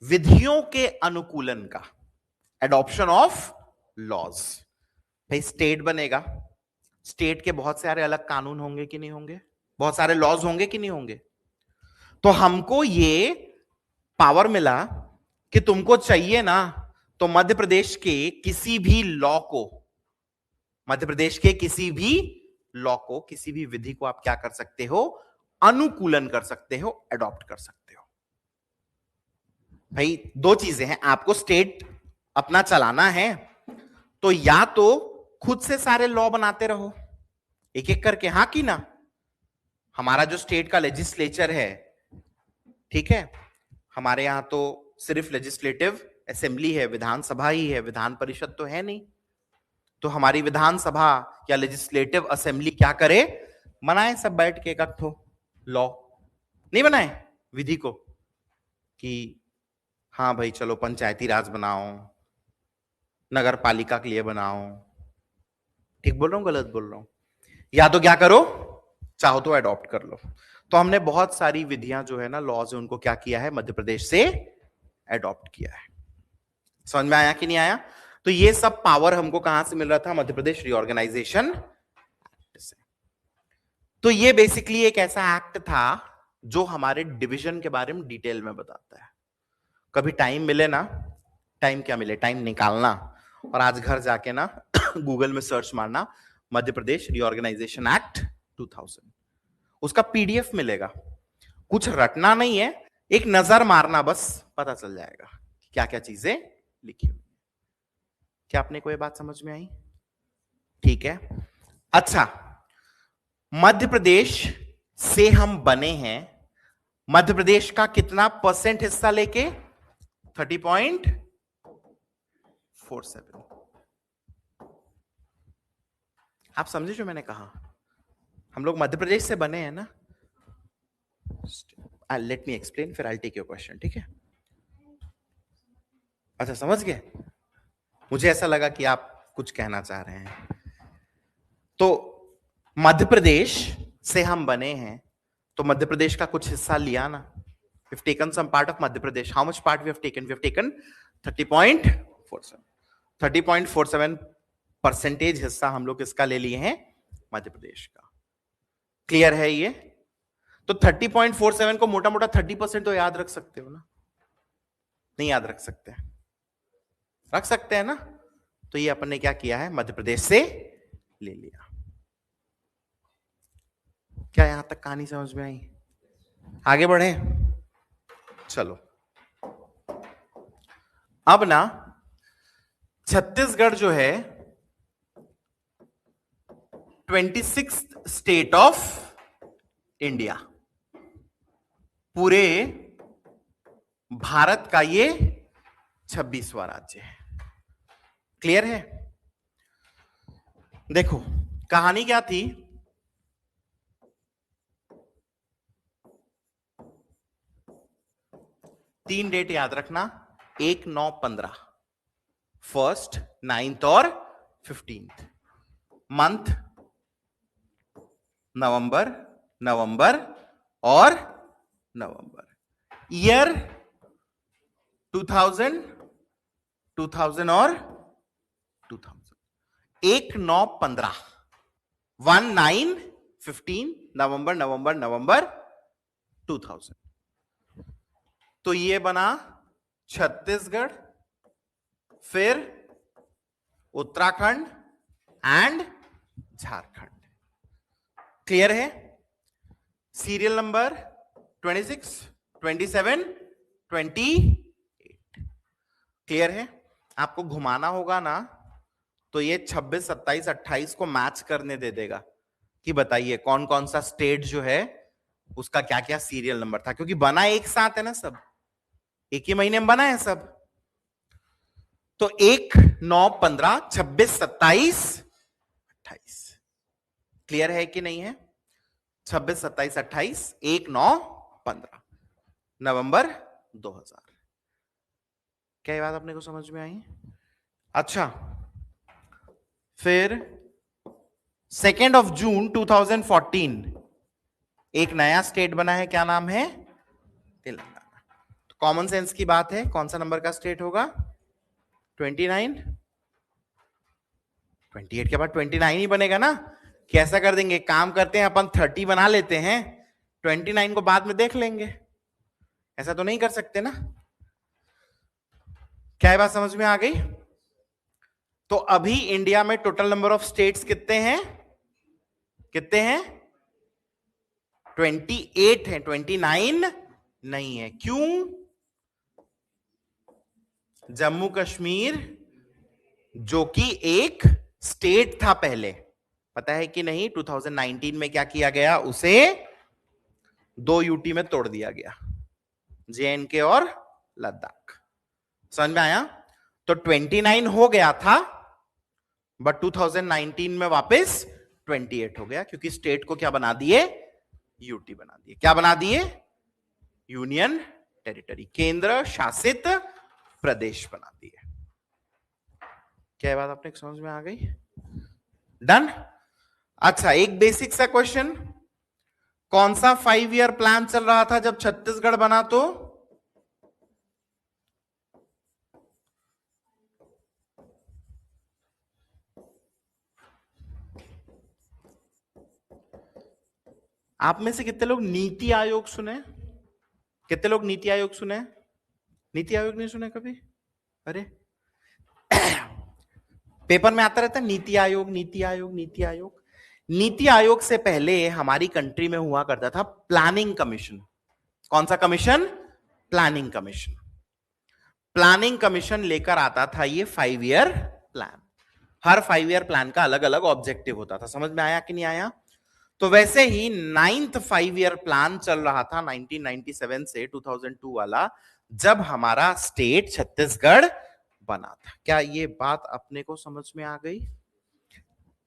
विधियों के अनुकूलन का, एडॉप्शन ऑफ लॉज। भाई स्टेट बनेगा, स्टेट के बहुत सारे अलग कानून होंगे कि नहीं होंगे, बहुत सारे लॉज होंगे कि नहीं होंगे, तो हमको ये पावर मिला कि तुमको चाहिए ना तो मध्य प्रदेश के किसी भी लॉ को, मध्य प्रदेश के किसी भी लॉ को, किसी भी विधि को आप क्या कर सकते हो, अनुकूलन कर सकते हो, एडॉप्ट कर सकते हो। भाई दो चीजें हैं, आपको स्टेट अपना चलाना है तो या तो खुद से सारे लॉ बनाते रहो एक एक करके, हाँ कि ना। हमारा जो स्टेट का लेजिस्लेचर है, ठीक है, हमारे यहां तो सिर्फ लेजिस्लेटिव असेंबली है, विधानसभा ही है, विधान परिषद तो है नहीं। तो हमारी विधानसभा या लेजिस्लेटिव असेंबली क्या करे, बनाए सब बैठ के इकट्ठो लॉ, नहीं बनाए विधि को कि हाँ भाई चलो पंचायती राज बनाओ, नगर पालिका के लिए बनाओ। ठीक बोल रहा हूं, गलत बोल रहा हूं? या तो क्या करो, चाहो तो अडॉप्ट कर लो। तो हमने बहुत सारी विधियां जो है ना, लॉज है, उनको क्या किया है, मध्य प्रदेश से अडॉप्ट किया है। समझ में आया कि नहीं आया? तो ये सब पावर हमको कहां से मिल रहा था, मध्य प्रदेश रीऑर्गेनाइजेशन एक्ट से। तो ये बेसिकली एक ऐसा एक्ट था जो हमारे डिवीजन के बारे में डिटेल में बताता है। कभी टाइम मिले ना, टाइम क्या मिले, टाइम निकालना और आज घर जाके ना गूगल में सर्च मारना मध्य प्रदेश रीऑर्गेनाइजेशन एक्ट 2000, उसका पीडीएफ मिलेगा। कुछ रटना नहीं है, एक नजर मारना, बस पता चल जाएगा क्या क्या चीजें लिखी हुई। क्या आपने कोई बात समझ में आई? ठीक है। अच्छा, मध्य प्रदेश से हम बने हैं, मध्य प्रदेश का कितना परसेंट हिस्सा लेके, 30.47। आप समझे जो मैंने कहा, हम लोग मध्य प्रदेश से बने हैं ना। लेट मी एक्सप्लेन, फिर आई टेक योर क्वेश्चन, ठीक है? अच्छा समझ गए? मुझे ऐसा लगा कि आप कुछ कहना चाह रहे हैं। तो मध्य प्रदेश से हम बने हैं, तो मध्य प्रदेश का कुछ हिस्सा लिया ना। We've taken some part of Madhya Pradesh. How much part we have taken? We have taken 30.47. 30.47% हिस्सा हम लोग किसका ले लिए हैं, मध्य प्रदेश का। क्लियर है ये? तो 30.47 को मोटा मोटा 30% तो याद रख सकते हो ना? नहीं याद रख सकते? रख सकते हैं ना? तो ये अपन ने क्या किया है, मध्य प्रदेश से ले लिया। क्या यहां तक कहानी समझ में आई? आगे बढ़े, चलो। अब ना छत्तीसगढ़ जो है 26th स्टेट ऑफ इंडिया, पूरे भारत का ये 26वां राज्य है। क्लियर है? देखो कहानी क्या थी, तीन डेट याद रखना, 1, 9, 15, 1st, 9th और 15th। मंथ नवंबर, नवंबर और नवंबर। ईयर 2000, 2000 और 2000। 1, 9, 15, 1, 9, 15, नवंबर, नवंबर, नवंबर 2000। तो ये बना छत्तीसगढ़, फिर उत्तराखंड एंड झारखंड। क्लियर है? Serial number 26, 27, 28। क्लियर है? आपको घुमाना होगा ना तो ये 26, 27, 28 को मैच करने दे देगा कि बताइए कौन कौन सा स्टेट जो है उसका क्या क्या सीरियल नंबर था, क्योंकि बना एक साथ है ना, सब एक ही महीने में बना है सब। तो 1, 9, 15, 26, 27, 28। क्लियर है कि नहीं है? 26, 27, 28, 1, 9, 15 नवंबर 2000। क्या ये बात अपने को समझ में आई? अच्छा, फिर 2 जून 2014 एक नया स्टेट बना है, क्या नाम है? तेलंगाना। तो कॉमन सेंस की बात है, कौन सा नंबर का स्टेट होगा? 29। 28 के बाद 29 ही बनेगा ना। कैसा कर देंगे, काम करते हैं अपन 30 बना लेते हैं, 29 को बाद में देख लेंगे। ऐसा तो नहीं कर सकते ना। क्या ये बात समझ में आ गई? तो अभी इंडिया में टोटल नंबर ऑफ स्टेट्स कितने हैं? कितने हैं? 28 है, 29 नहीं है। क्यों? जम्मू कश्मीर जो कि एक स्टेट था पहले, पता है कि नहीं, 2019 में क्या किया गया, उसे 2 यूटी में तोड़ दिया गया, JNK और लद्दाख। समझ में आया? तो 29 हो गया था, बट 2019 में वापस 28 हो गया, क्योंकि स्टेट को क्या बना दिए? यूटी बना दिए। क्या बना दिए? यूनियन टेरिटरी, केंद्र शासित प्रदेश बना दिए। क्या बात आपने समझ में आ गई? डन। अच्छा, एक बेसिक सा क्वेश्चन, कौन सा 5 ईयर प्लान चल रहा था जब छत्तीसगढ़ बना? तो आप में से कितने लोग नीति आयोग सुने? कितने लोग नीति आयोग सुने? नीति आयोग नहीं सुने कभी? अरे पेपर में आता रहता है नीति आयोग, नीति आयोग, नीति आयोग। नीति आयोग से पहले हमारी कंट्री में हुआ करता था प्लानिंग कमीशन। कौन सा commission? Planning commission. Planning commission लेकर आता था ये 5 ईयर प्लान। हर 5 ईयर प्लान का अलग अलग ऑब्जेक्टिव होता था। समझ में आया कि नहीं आया? तो वैसे ही 9th 5 ईयर प्लान चल रहा था 1997 से 2002 वाला, जब हमारा स्टेट छत्तीसगढ़ बना था। क्या ये बात अपने को समझ में आ गई?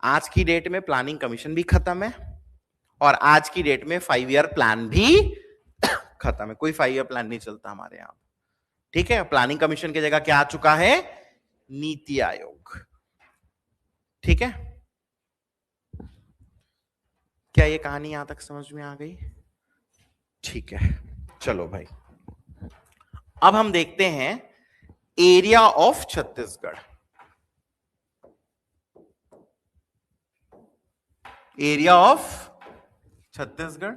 आज की डेट में प्लानिंग कमीशन भी खत्म है और आज की डेट में 5 ईयर प्लान भी खत्म है। कोई 5 ईयर प्लान नहीं चलता हमारे यहां। ठीक है, प्लानिंग कमीशन की जगह क्या आ चुका है? नीति आयोग। ठीक है, क्या ये कहानी यहां तक समझ में आ गई? ठीक है, चलो भाई, अब हम देखते हैं area of Chhattisgarh. Area of Chhattisgarh,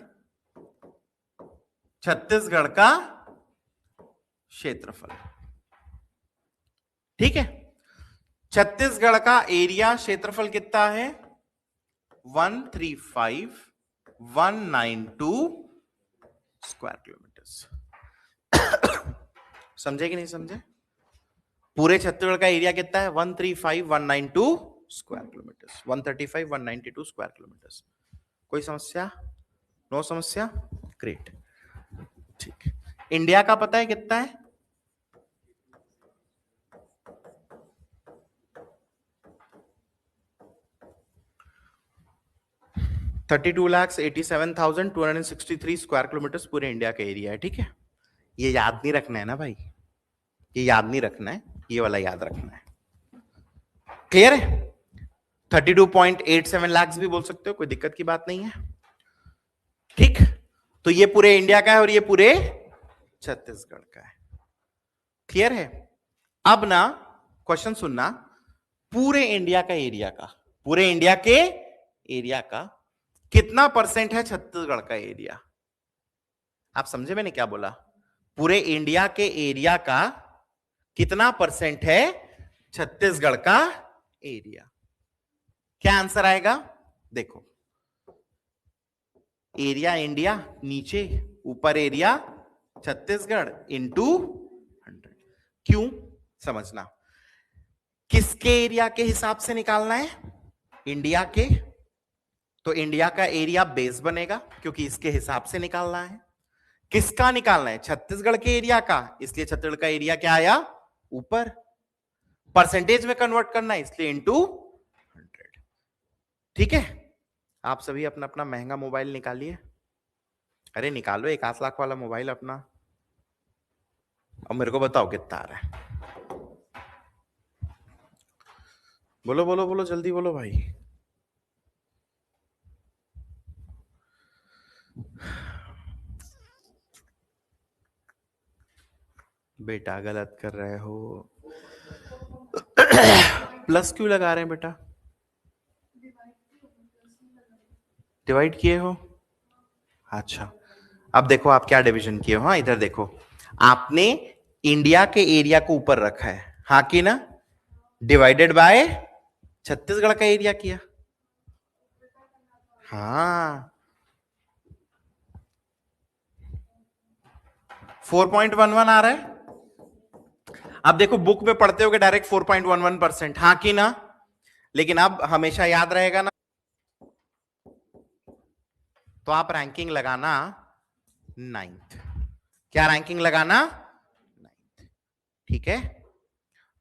Chhattisgarh का क्षेत्रफल। ठीक है, छत्तीसगढ़ का एरिया क्षेत्रफल कितना है? 135,192 स्क्वायर किलोमीटर। समझे कि नहीं समझे? पूरे छत्तीसगढ़ का एरिया कितना है? 135,192 स्क्वायर किलोमीटर। 135,192 square kilometre. कोई समस्या? नो समस्या? ग्रेट। ठीक, इंडिया का पता है कितना है? $32,87,263 स्क्वायर किलोमीटर पूरे इंडिया का एरिया है। ठीक है, ये याद नहीं रखना है ना भाई, ये याद नहीं रखना है, ये वाला याद रखना है। क्लियर है? 32.87 लाख भी बोल सकते हो, कोई दिक्कत की बात नहीं है। ठीक, तो ये पूरे इंडिया का है और ये पूरे छत्तीसगढ़ का है। क्लियर है? अब ना क्वेश्चन सुनना, पूरे इंडिया का एरिया का, पूरे इंडिया के एरिया का कितना परसेंट है छत्तीसगढ़ का एरिया? आप समझे मैंने क्या बोला? पूरे इंडिया के एरिया का कितना परसेंट है छत्तीसगढ़ का एरिया। क्या आंसर आएगा? देखो, एरिया इंडिया नीचे, ऊपर एरिया छत्तीसगढ़ इंटू 100। क्यों? समझना, किसके एरिया के हिसाब से निकालना है? इंडिया के। तो इंडिया का एरिया बेस बनेगा क्योंकि इसके हिसाब से निकालना है। किसका निकालना है? छत्तीसगढ़ के एरिया का, इसलिए छत्तीसगढ़ का एरिया क्या आया? ऊपर। परसेंटेज में कन्वर्ट करना है इसलिए इंटू 100। ठीक है, आप सभी अपना अपना महंगा मोबाइल निकालिए। अरे निकालो 1 लाख वाला मोबाइल अपना, अब मेरे को बताओ कितना आ रहा है। बोलो बोलो बोलो, जल्दी बोलो भाई। बेटा गलत कर रहे हो। प्लस क्यों लगा रहे हैं बेटा? डिवाइड किए हो? अच्छा, अब देखो आप क्या डिवीजन किए हो। हाँ इधर देखो, आपने इंडिया के एरिया को ऊपर रखा है, हाँ कि ना, डिवाइडेड बाय छत्तीसगढ़ का एरिया किया। हाँ, 4.11 आ रहा है। अब देखो बुक में पढ़ते हो कि डायरेक्ट 4.11%, हाँ कि ना, लेकिन अब हमेशा याद रहेगा ना, तो आप रैंकिंग लगाना 9th। क्या रैंकिंग लगाना? 9th। ठीक है,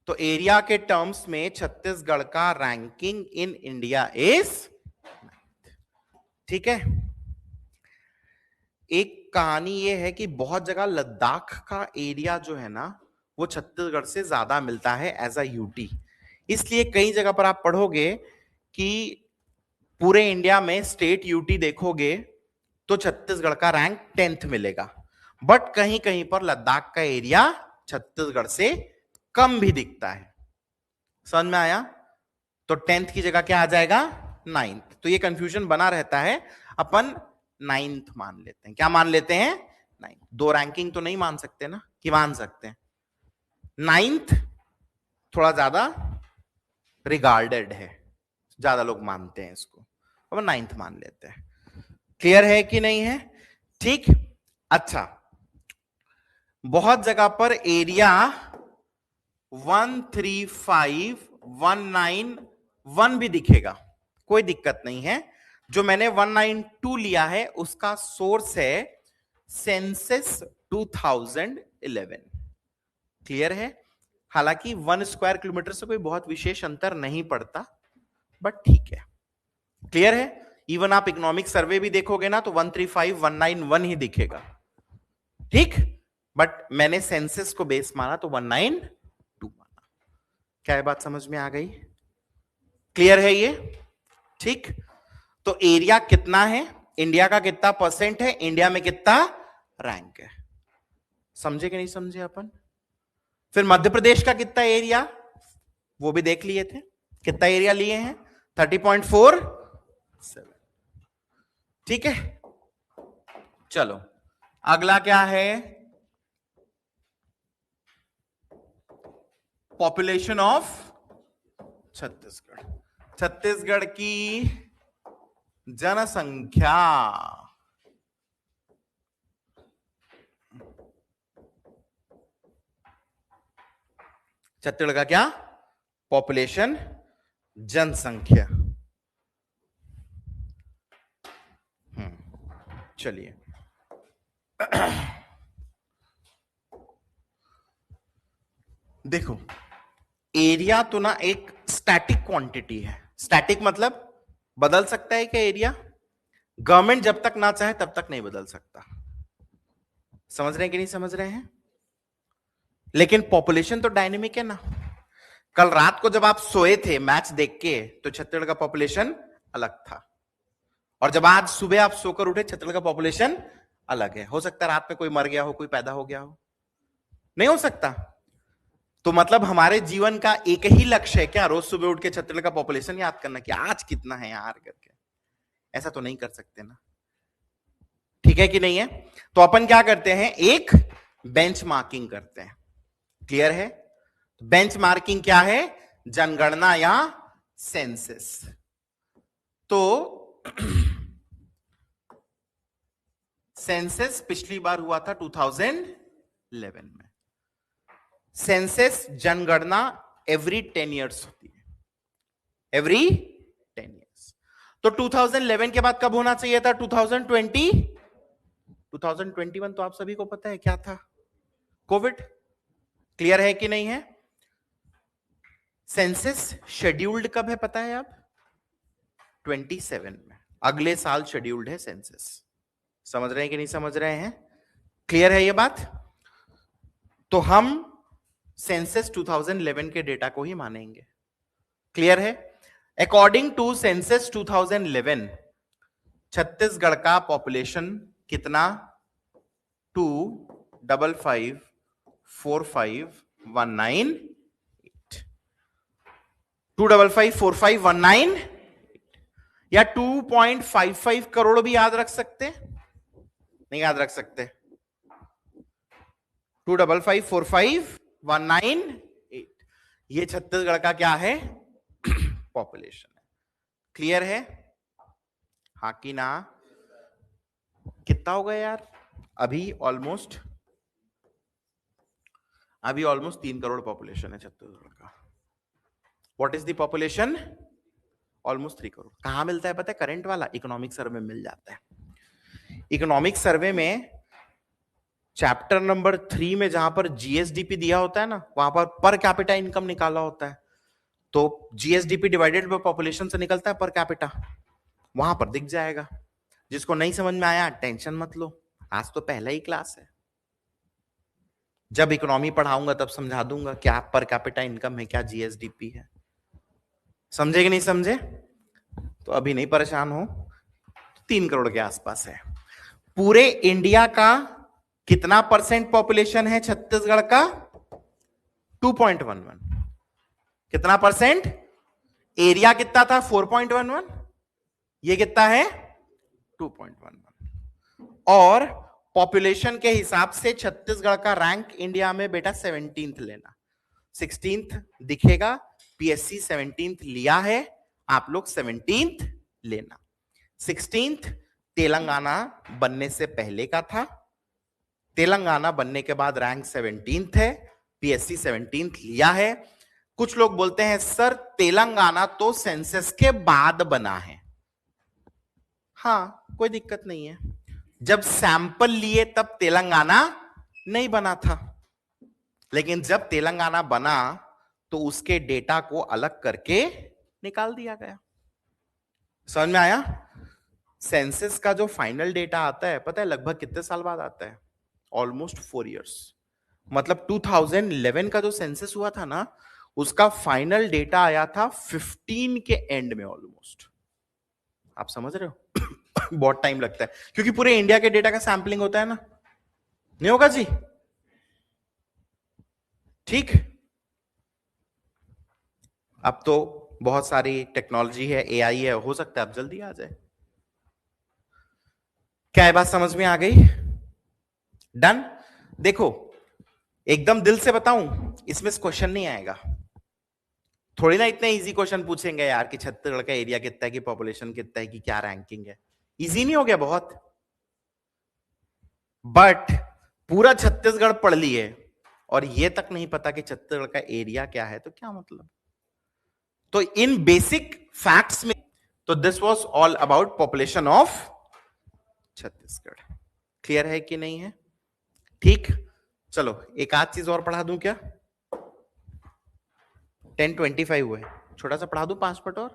तो एरिया के टर्म्स में छत्तीसगढ़ का ranking in India is 9th। ठीक है, एक कहानी ये है कि बहुत जगह लद्दाख का एरिया जो है ना, वो छत्तीसगढ़ से ज्यादा मिलता है एज अ यूटी। इसलिए कई जगह पर आप पढ़ोगे कि पूरे इंडिया में स्टेट यूटी देखोगे तो छत्तीसगढ़ का रैंक 10th मिलेगा, बट कहीं कहीं पर लद्दाख का एरिया छत्तीसगढ़ से कम भी दिखता है। समझ में आया? तो 10th की जगह क्या आ जाएगा? 9th। तो ये कंफ्यूजन बना रहता है, अपन 9th मान लेते हैं। क्या मान लेते हैं? 9th। दो रैंकिंग तो नहीं मान सकते ना, कि मान सकते हैं? 9th थोड़ा ज्यादा रिगार्डेड है, ज्यादा लोग मानते हैं इसको, अब 9th मान लेते हैं। क्लियर है कि नहीं है? ठीक। अच्छा, बहुत जगह पर एरिया 135,191 भी दिखेगा, कोई दिक्कत नहीं है। जो मैंने 192 लिया है उसका सोर्स है सेंसस 2011। क्लियर है? हालांकि 1 स्क्वायर किलोमीटर से कोई बहुत विशेष अंतर नहीं पड़ता, बट ठीक है। क्लियर है? इवन आप इकोनॉमिक सर्वे भी देखोगे ना तो 135,191 ही दिखेगा। ठीक, बट मैंने सेंसस को बेस माना तो 192 माना। क्या ये बात समझ में आ गई? क्लियर है ये? ठीक, तो एरिया कितना है, इंडिया का कितना परसेंट है, इंडिया में कितना रैंक है, समझे कि नहीं समझे अपन? फिर मध्य प्रदेश का कितना एरिया, वो भी देख लिए थे, कितना एरिया लिए हैं? 30.47। ठीक है, चलो अगला क्या है? Population of Chhattisgarh. छत्तीसगढ़ की जनसंख्या। छत्तीसगढ़ का क्या? पॉपुलेशन, जनसंख्या। चलिए देखो, एरिया तो ना एक स्टैटिक क्वांटिटी है। स्टैटिक मतलब बदल सकता है क्या एरिया? गवर्नमेंट जब तक ना चाहे तब तक नहीं बदल सकता। समझ रहे हैं कि नहीं समझ रहे हैं? लेकिन पॉपुलेशन तो डायनेमिक है ना। कल रात को जब आप सोए थे मैच देख के तो छत्तीसगढ़ का पॉपुलेशन अलग था, और जब आज सुबह आप सोकर उठे छत्तीसगढ़ का पॉपुलेशन अलग है। हो सकता है रात में कोई मर गया हो, कोई पैदा हो गया हो, नहीं हो सकता? तो मतलब हमारे जीवन का एक ही लक्ष्य है क्या? रोज सुबह उठ के छत्तीसगढ़ का पॉपुलेशन याद करना कि आज कितना है यार करके? ऐसा तो नहीं कर सकते ना। ठीक है कि नहीं है? तो अपन क्या करते हैं, एक बेंचमार्किंग करते हैं। क्लियर है? बेंचमार्किंग क्या है? जनगणना या सेंसस। तो सेंसस पिछली बार हुआ था 2011 में। सेंसस जनगणना एवरी 10 इयर्स होती है, एवरी 10 इयर्स। तो 2011 के बाद कब होना चाहिए था? 2020। 2021 तो आप सभी को पता है क्या था, कोविड। क्लियर है कि नहीं है? सेंसस शेड्यूल्ड कब है पता है आप? 27 में, अगले साल शेड्यूल्ड है सेंसस। समझ रहे हैं कि नहीं समझ रहे हैं? क्लियर है ये बात? तो हम सेंसस 2011 के डेटा को ही मानेंगे। क्लियर है? अकॉर्डिंग टू सेंसस 2011 छत्तीसगढ़ का पॉपुलेशन कितना? 2554519 2554519 या 2.55 करोड़ भी याद रख सकते? नहीं याद रख सकते? 2554519 ये छत्तीसगढ़ का क्या है? पॉपुलेशन है। क्लियर है? हाँ कि ना? कितना हो गया यार? अभी ऑलमोस्ट 3 करोड़ पॉपुलेशन है छत्तीसगढ़ का। What is the population? Almost 3 crore. कहां मिलता है पता है? करंट वाला इकोनॉमिक सर्वे में मिल जाता है। इकोनॉमिक सर्वे में चैप्टर नंबर 3 में जहां पर जीएसडीपी दिया होता है ना, वहां पर कैपिटा इनकम निकाला होता है। तो जीएसडीपी डिवाइडेड बाय पॉपुलेशन से निकलता है पर कैपिटा, वहां पर दिख जाएगा। जिसको नहीं समझ में आया टेंशन मत लो, आज तो पहला ही क्लास है। जब इकोनॉमी पढ़ाऊंगा तब समझा दूंगा क्या पर कैपिटा इनकम है, क्या जीएसडीपी है। समझे कि नहीं समझे? तो अभी नहीं परेशान हो। 3 करोड़ के आसपास है। पूरे इंडिया का कितना परसेंट पॉपुलेशन है छत्तीसगढ़ का? 2.11। कितना परसेंट? एरिया कितना था? 4.11। ये कितना है? 2.11। और पॉपुलेशन के हिसाब से छत्तीसगढ़ का रैंक इंडिया में बेटा 17th लेना। 16th दिखेगा, पीएससी 17th लिया है, आप लोग 17th लेना। 16th तेलंगाना बनने से पहले का था, तेलंगाना बनने के बाद रैंक 17th है, पीएससी 17th लिया है। कुछ लोग बोलते हैं सर तेलंगाना तो सेंसस के बाद बना है। हाँ कोई दिक्कत नहीं है, जब सैंपल लिए तब तेलंगाना नहीं बना था, लेकिन जब तेलंगाना बना तो उसके डेटा को अलग करके निकाल दिया गया। समझ में आया? सेंसस का जो फाइनल डेटा आता है पता है लगभग कितने साल बाद आता है? Almost 4 years. मतलब 2011 का जो सेंसस हुआ था ना, उसका फाइनल डेटा आया था 15 के एंड में ऑलमोस्ट। आप समझ रहे हो? बहुत टाइम लगता है, क्योंकि पूरे इंडिया के डेटा का सैंपलिंग होता है ना। नहीं होगा जी? ठीक। अब तो बहुत सारी टेक्नोलॉजी है, एआई है, हो सकता है अब जल्दी आ जाए। क्या ये बात समझ में आ गई? डन। देखो एकदम दिल से बताऊं, इसमें क्वेश्चन नहीं आएगा। थोड़ी ना इतने इजी क्वेश्चन पूछेंगे यार कि छत्तीसगढ़ का एरिया कितना है, कि पॉपुलेशन कितना है, कि क्या रैंकिंग है। इजी नहीं हो गया बहुत? बट पूरा छत्तीसगढ़ पढ़ लिए और ये तक नहीं पता कि छत्तीसगढ़ का एरिया क्या है, तो क्या मतलब? तो इन बेसिक फैक्ट्स में, तो this was all about population of Chhattisgarh. Clear है कि नहीं है? ठीक। चलो एक आध चीज और पढ़ा दूं क्या? 10:25 हुए, छोटा सा पढ़ा दूं 5 मिनट और,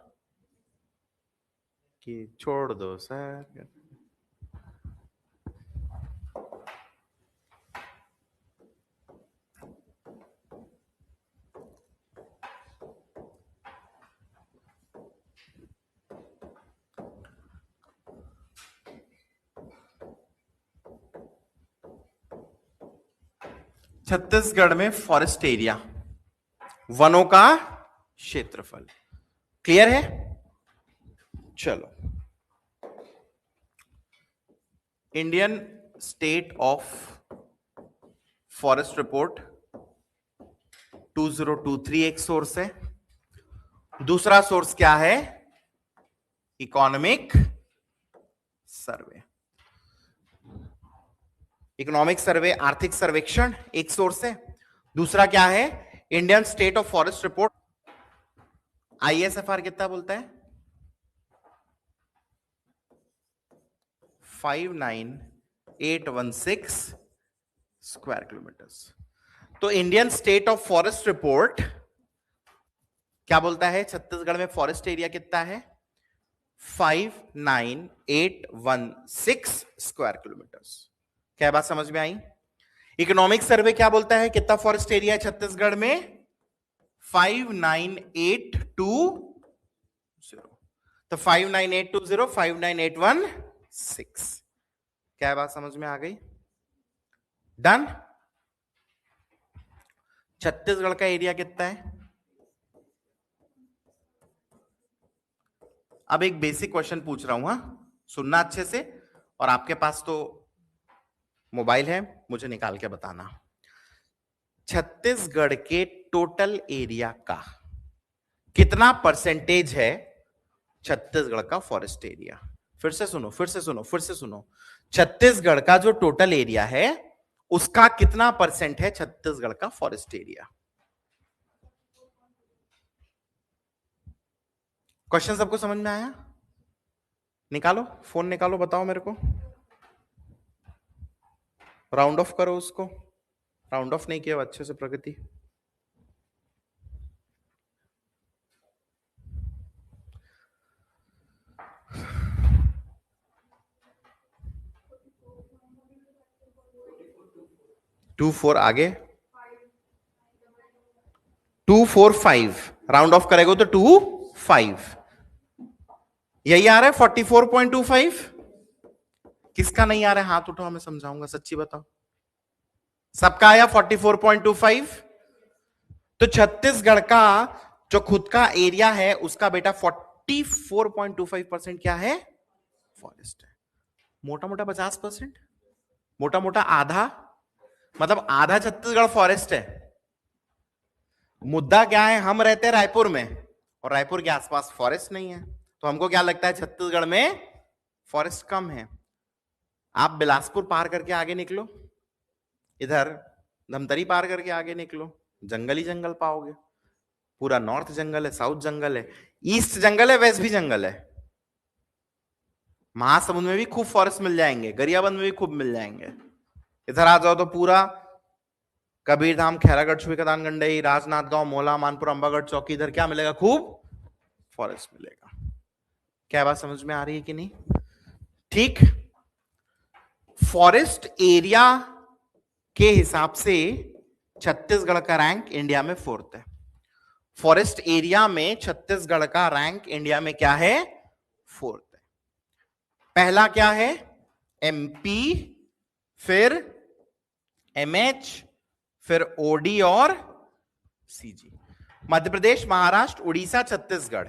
कि छोड़ दो सर? छत्तीसगढ़ में फॉरेस्ट एरिया, वनों का क्षेत्रफल, क्लियर है? चलो, Indian state of forest report 2023 एक सोर्स है, दूसरा सोर्स क्या है? Economic survey. इकोनॉमिक सर्वे, आर्थिक सर्वेक्षण एक सोर्स है। दूसरा क्या है? Indian state of forest report. ISFR कितना बोलता है? 59816 स्क्वायर किलोमीटर्स। तो Indian state of forest report क्या बोलता है? छत्तीसगढ़ में फॉरेस्ट एरिया कितना है? 59816 स्क्वायर किलोमीटर्स। क्या बात समझ में आई? इकोनॉमिक सर्वे क्या बोलता है? कितना फॉरेस्ट एरिया है छत्तीसगढ़ में? 59820। तो 59820, 59816। क्या बात समझ में आ गई? डन। छत्तीसगढ़ का एरिया कितना है? अब एक बेसिक क्वेश्चन पूछ रहा हूं, हां सुनना अच्छे से, और आपके पास तो मोबाइल है, मुझे निकाल के बताना। छत्तीसगढ़ के टोटल एरिया का कितना परसेंटेज है छत्तीसगढ़ का फॉरेस्ट एरिया? फिर से सुनो, फिर से सुनो, फिर से सुनो। छत्तीसगढ़ का जो टोटल एरिया है उसका कितना परसेंट है छत्तीसगढ़ का फॉरेस्ट एरिया? क्वेश्चन सबको समझ में आया? निकालो, फोन निकालो, बताओ मेरे को। राउंड ऑफ करो उसको। राउंड ऑफ नहीं किया अच्छे से प्रगति। टू फोर आगे, 245। राउंड ऑफ करेगा तो 25। यही आ रहा है 44.25। किसका नहीं आ रहा है हाथ उठाओ, मैं समझाऊंगा, सच्ची बताओ। सबका आया 44.25। तो छत्तीसगढ़ का जो खुद का एरिया है उसका बेटा 44.25% क्या है? फॉरेस्ट है। मोटा मोटा 50%, मोटा मोटा आधा, मतलब आधा छत्तीसगढ़ फॉरेस्ट है। मुद्दा क्या है? हम रहते हैं रायपुर में और रायपुर के आसपास फॉरेस्ट नहीं है, तो हमको क्या लगता है छत्तीसगढ़ में फॉरेस्ट कम है। आप बिलासपुर पार करके आगे निकलो, इधर धमतरी पार करके आगे निकलो, जंगल ही जंगल पाओगे। पूरा नॉर्थ जंगल है, साउथ जंगल है, ईस्ट जंगल है, वेस्ट भी जंगल है। महासमुंद में भी खूब फॉरेस्ट मिल जाएंगे, गरियाबंद में भी खूब मिल जाएंगे। इधर आ जाओ तो पूरा कबीरधाम, खैरागढ़, छुईकदान, गंडई, राजनांदगांव, मोला, मानपुर, अंबागढ़, चौकी, इधर क्या मिलेगा? खूब फॉरेस्ट मिलेगा। क्या बात समझ में आ रही है कि नहीं? ठीक। फॉरेस्ट एरिया के हिसाब से छत्तीसगढ़ का रैंक इंडिया में 4th है। फॉरेस्ट एरिया में छत्तीसगढ़ का रैंक इंडिया में क्या है? 4th है। पहला क्या है? एमपी, फिर एमएच, फिर ओडी और CG. Madhya Pradesh, Maharashtra, Orissa, Chhattisgarh.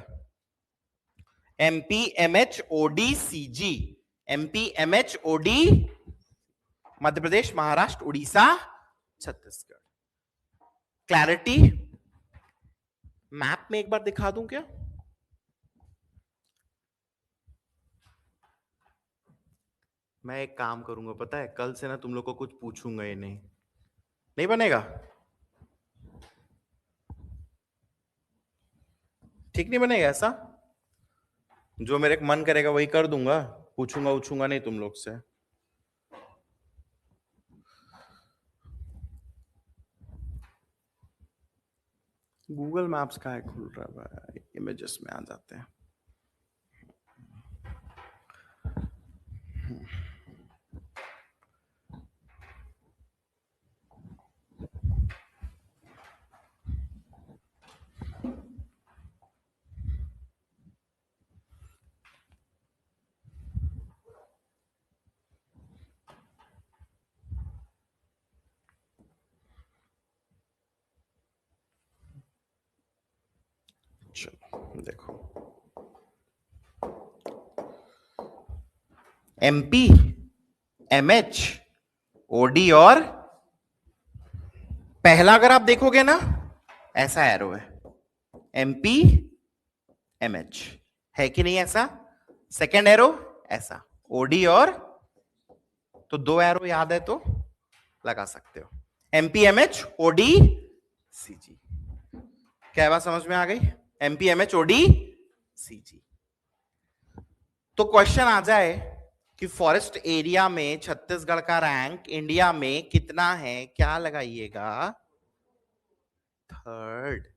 MP, MH, OD, CG. MP, MH, OD, Madhya Pradesh, Maharashtra, Orissa, Chhattisgarh. Clarity? Map में एक बार दिखा दूं क्या? मैं एक काम करूंगा, पता है, कल से ना तुम लोग को कुछ पूछूंगा ही नहीं। नहीं बनेगा? ठीक नहीं बनेगा ऐसा? जो मेरे मन करेगा वही कर दूंगा, पूछूंगा नहीं तुम लोग से। गूगल मैप्स का है खुल रहा है, इमेजेस में आ जाते हैं। चलो देखो, एमपी, एमएच, ओडी और पहला अगर आप देखोगे ना, ऐसा एरो है, एमपी, MH है कि नहीं ऐसा? सेकेंड एरो ऐसा OD और तो दो एरो याद है तो लगा सकते हो MPMH OD CG। क्या बात समझ में आ गई? MPMH OD CG। तो क्वेश्चन आ जाए कि फॉरेस्ट एरिया में छत्तीसगढ़ का रैंक इंडिया में कितना है, क्या लगाइएगा? थर्ड।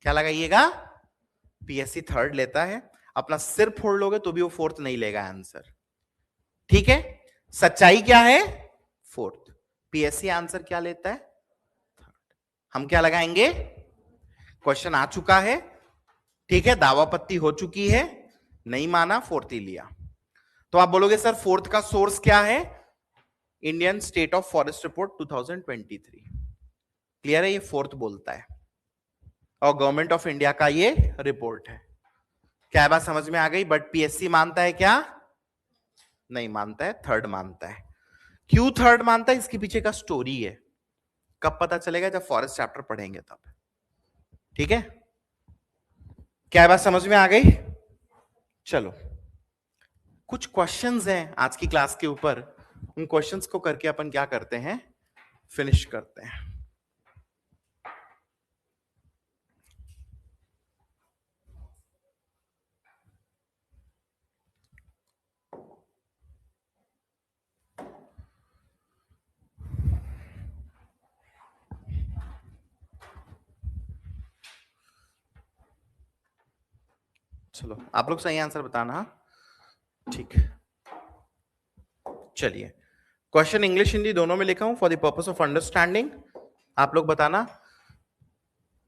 क्या लगाइएगा? PSC थर्ड लेता है, अपना सिर फोड़ लोगे तो भी वो फोर्थ नहीं लेगा आंसर। ठीक है, सच्चाई क्या है? फोर्थ। PSC आंसर क्या लेता है? थर्ड। हम क्या लगाएंगे? क्वेश्चन आ चुका है, ठीक है, दावापत्ती हो चुकी है, नहीं माना, फोर्थ ही लिया। तो आप बोलोगे सर फोर्थ का सोर्स क्या है? Indian state of forest report 2023। Clear है? ये फोर्थ बोलता है और गवर्नमेंट ऑफ इंडिया का ये रिपोर्ट है। क्या बात समझ में आ गई? बट PSC मानता है क्या? नहीं मानता है, थर्ड मानता है। क्यों थर्ड मानता है? इसके पीछे का स्टोरी है, कब पता चलेगा? जब फॉरेस्ट चैप्टर पढ़ेंगे तब। ठीक है, क्या बात समझ में आ गई? चलो, कुछ क्वेश्चंस हैं आज की क्लास के ऊपर, उन क्वेश्चंस को करके अपन क्या करते हैं? फिनिश करते हैं। चलो, आप लोग सही आंसर बताना। ठीक, चलिए, क्वेश्चन इंग्लिश हिंदी दोनों में लिखा हूं for the purpose of understanding. आप लोग बताना।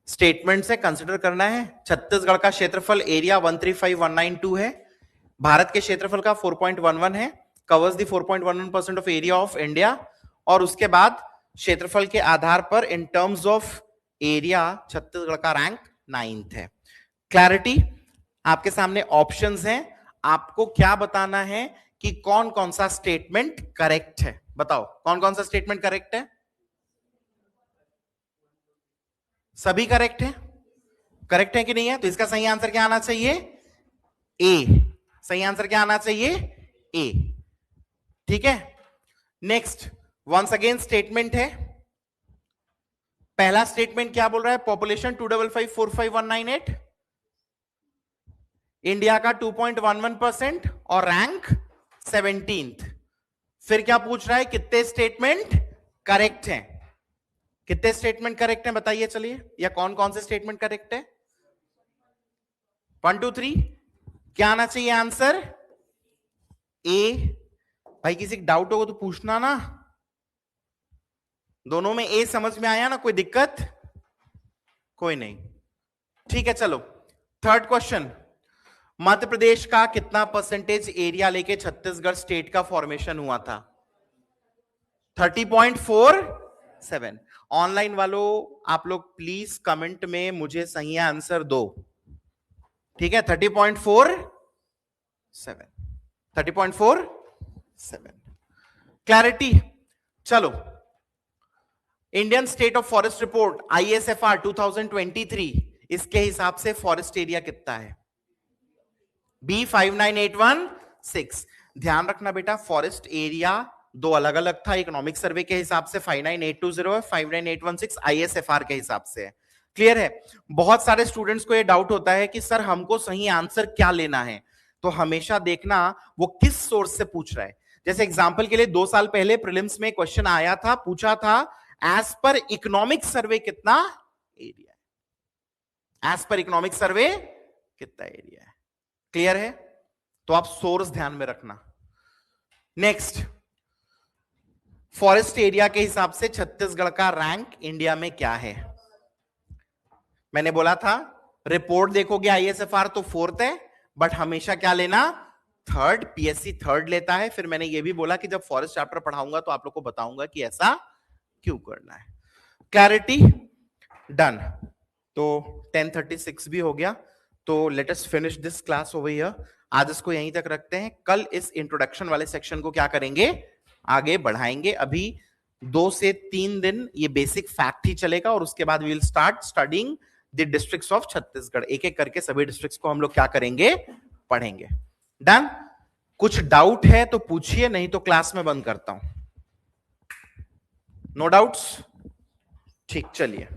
स्टेटमेंट से कंसिडर करना है। छत्तीसगढ़ का क्षेत्रफल एरिया 135192 है, भारत के क्षेत्रफल का 4.11 है, covers the 4.11% of area of India, और उसके बाद क्षेत्रफल के आधार पर in terms of area Chhattisgarh का रैंक 9th है। क्लैरिटी? आपके सामने ऑप्शंस हैं, आपको क्या बताना है कि कौन कौन सा स्टेटमेंट करेक्ट है। बताओ कौन कौन सा स्टेटमेंट करेक्ट है? सभी करेक्ट है? करेक्ट है कि नहीं है? तो इसका सही आंसर क्या आना चाहिए? ए। सही आंसर क्या आना चाहिए? ए। ठीक है, नेक्स्ट वंस अगेन स्टेटमेंट है। पहला स्टेटमेंट क्या बोल रहा है? पॉपुलेशन 255451998, इंडिया का 2.11% और रैंक 17th। फिर क्या पूछ रहा है? कितने स्टेटमेंट करेक्ट हैं? कितने स्टेटमेंट करेक्ट हैं बताइए चलिए, या कौन कौन से स्टेटमेंट करेक्ट है? 1 2 3। क्या आना चाहिए आंसर? ए। भाई किसी को डाउट होगा तो पूछना ना। दोनों में ए समझ में आया ना? कोई दिक्कत? कोई नहीं। ठीक है, चलो थर्ड क्वेश्चन। मध्य प्रदेश का कितना परसेंटेज एरिया लेके छत्तीसगढ़ स्टेट का फॉर्मेशन हुआ था? 30.47। ऑनलाइन वालों आप लोग प्लीज कमेंट में मुझे सही आंसर दो। ठीक है, 30.47। 30.47। क्लैरिटी? चलो, Indian state of forest report ISFR 2023, इसके हिसाब से फॉरेस्ट एरिया कितना है? B59816। ध्यान रखना बेटा, फॉरेस्ट एरिया दो अलग अलग था, इकोनॉमिक सर्वे के हिसाब से 59820 है, 59816 ISFR के हिसाब से है। क्लियर है? बहुत सारे स्टूडेंट्स को यह डाउट होता है कि सर हमको सही आंसर क्या लेना है, तो हमेशा देखना वो किस सोर्स से पूछ रहा है। जैसे एग्जांपल के लिए 2 साल पहले प्रीलिम्स में क्वेश्चन आया था, पूछा था एज पर इकोनॉमिक सर्वे कितना एरिया है, एज पर इकोनॉमिक सर्वे कितना एरिया है। क्लियर है? तो आप सोर्स ध्यान में रखना। नेक्स्ट, फॉरेस्ट एरिया के हिसाब से छत्तीसगढ़ का रैंक इंडिया में क्या है? मैंने बोला था रिपोर्ट देखोगे ISFR तो 4th है, बट हमेशा क्या लेना? थर्ड। PSC थर्ड लेता है। फिर मैंने ये भी बोला कि जब फॉरेस्ट चैप्टर पढ़ाऊंगा तो आप लोग को बताऊंगा कि ऐसा क्यों करना है। क्लैरिटी? डन। तो 10:36 भी हो गया, तो let us finish this class over here. आज इसको यहीं तक रखते हैं, कल इस इंट्रोडक्शन वाले सेक्शन को क्या करेंगे? आगे बढ़ाएंगे। अभी 2 से 3 दिन ये बेसिक फैक्ट ही चलेगा और उसके बाद we will start studying the districts of Chhattisgarh. एक एक करके सभी डिस्ट्रिक्ट्स को हम लोग क्या करेंगे, पढ़ेंगे। डन। कुछ डाउट है तो पूछिए, नहीं तो क्लास में बंद करता हूं। No doubts? ठीक, चलिए।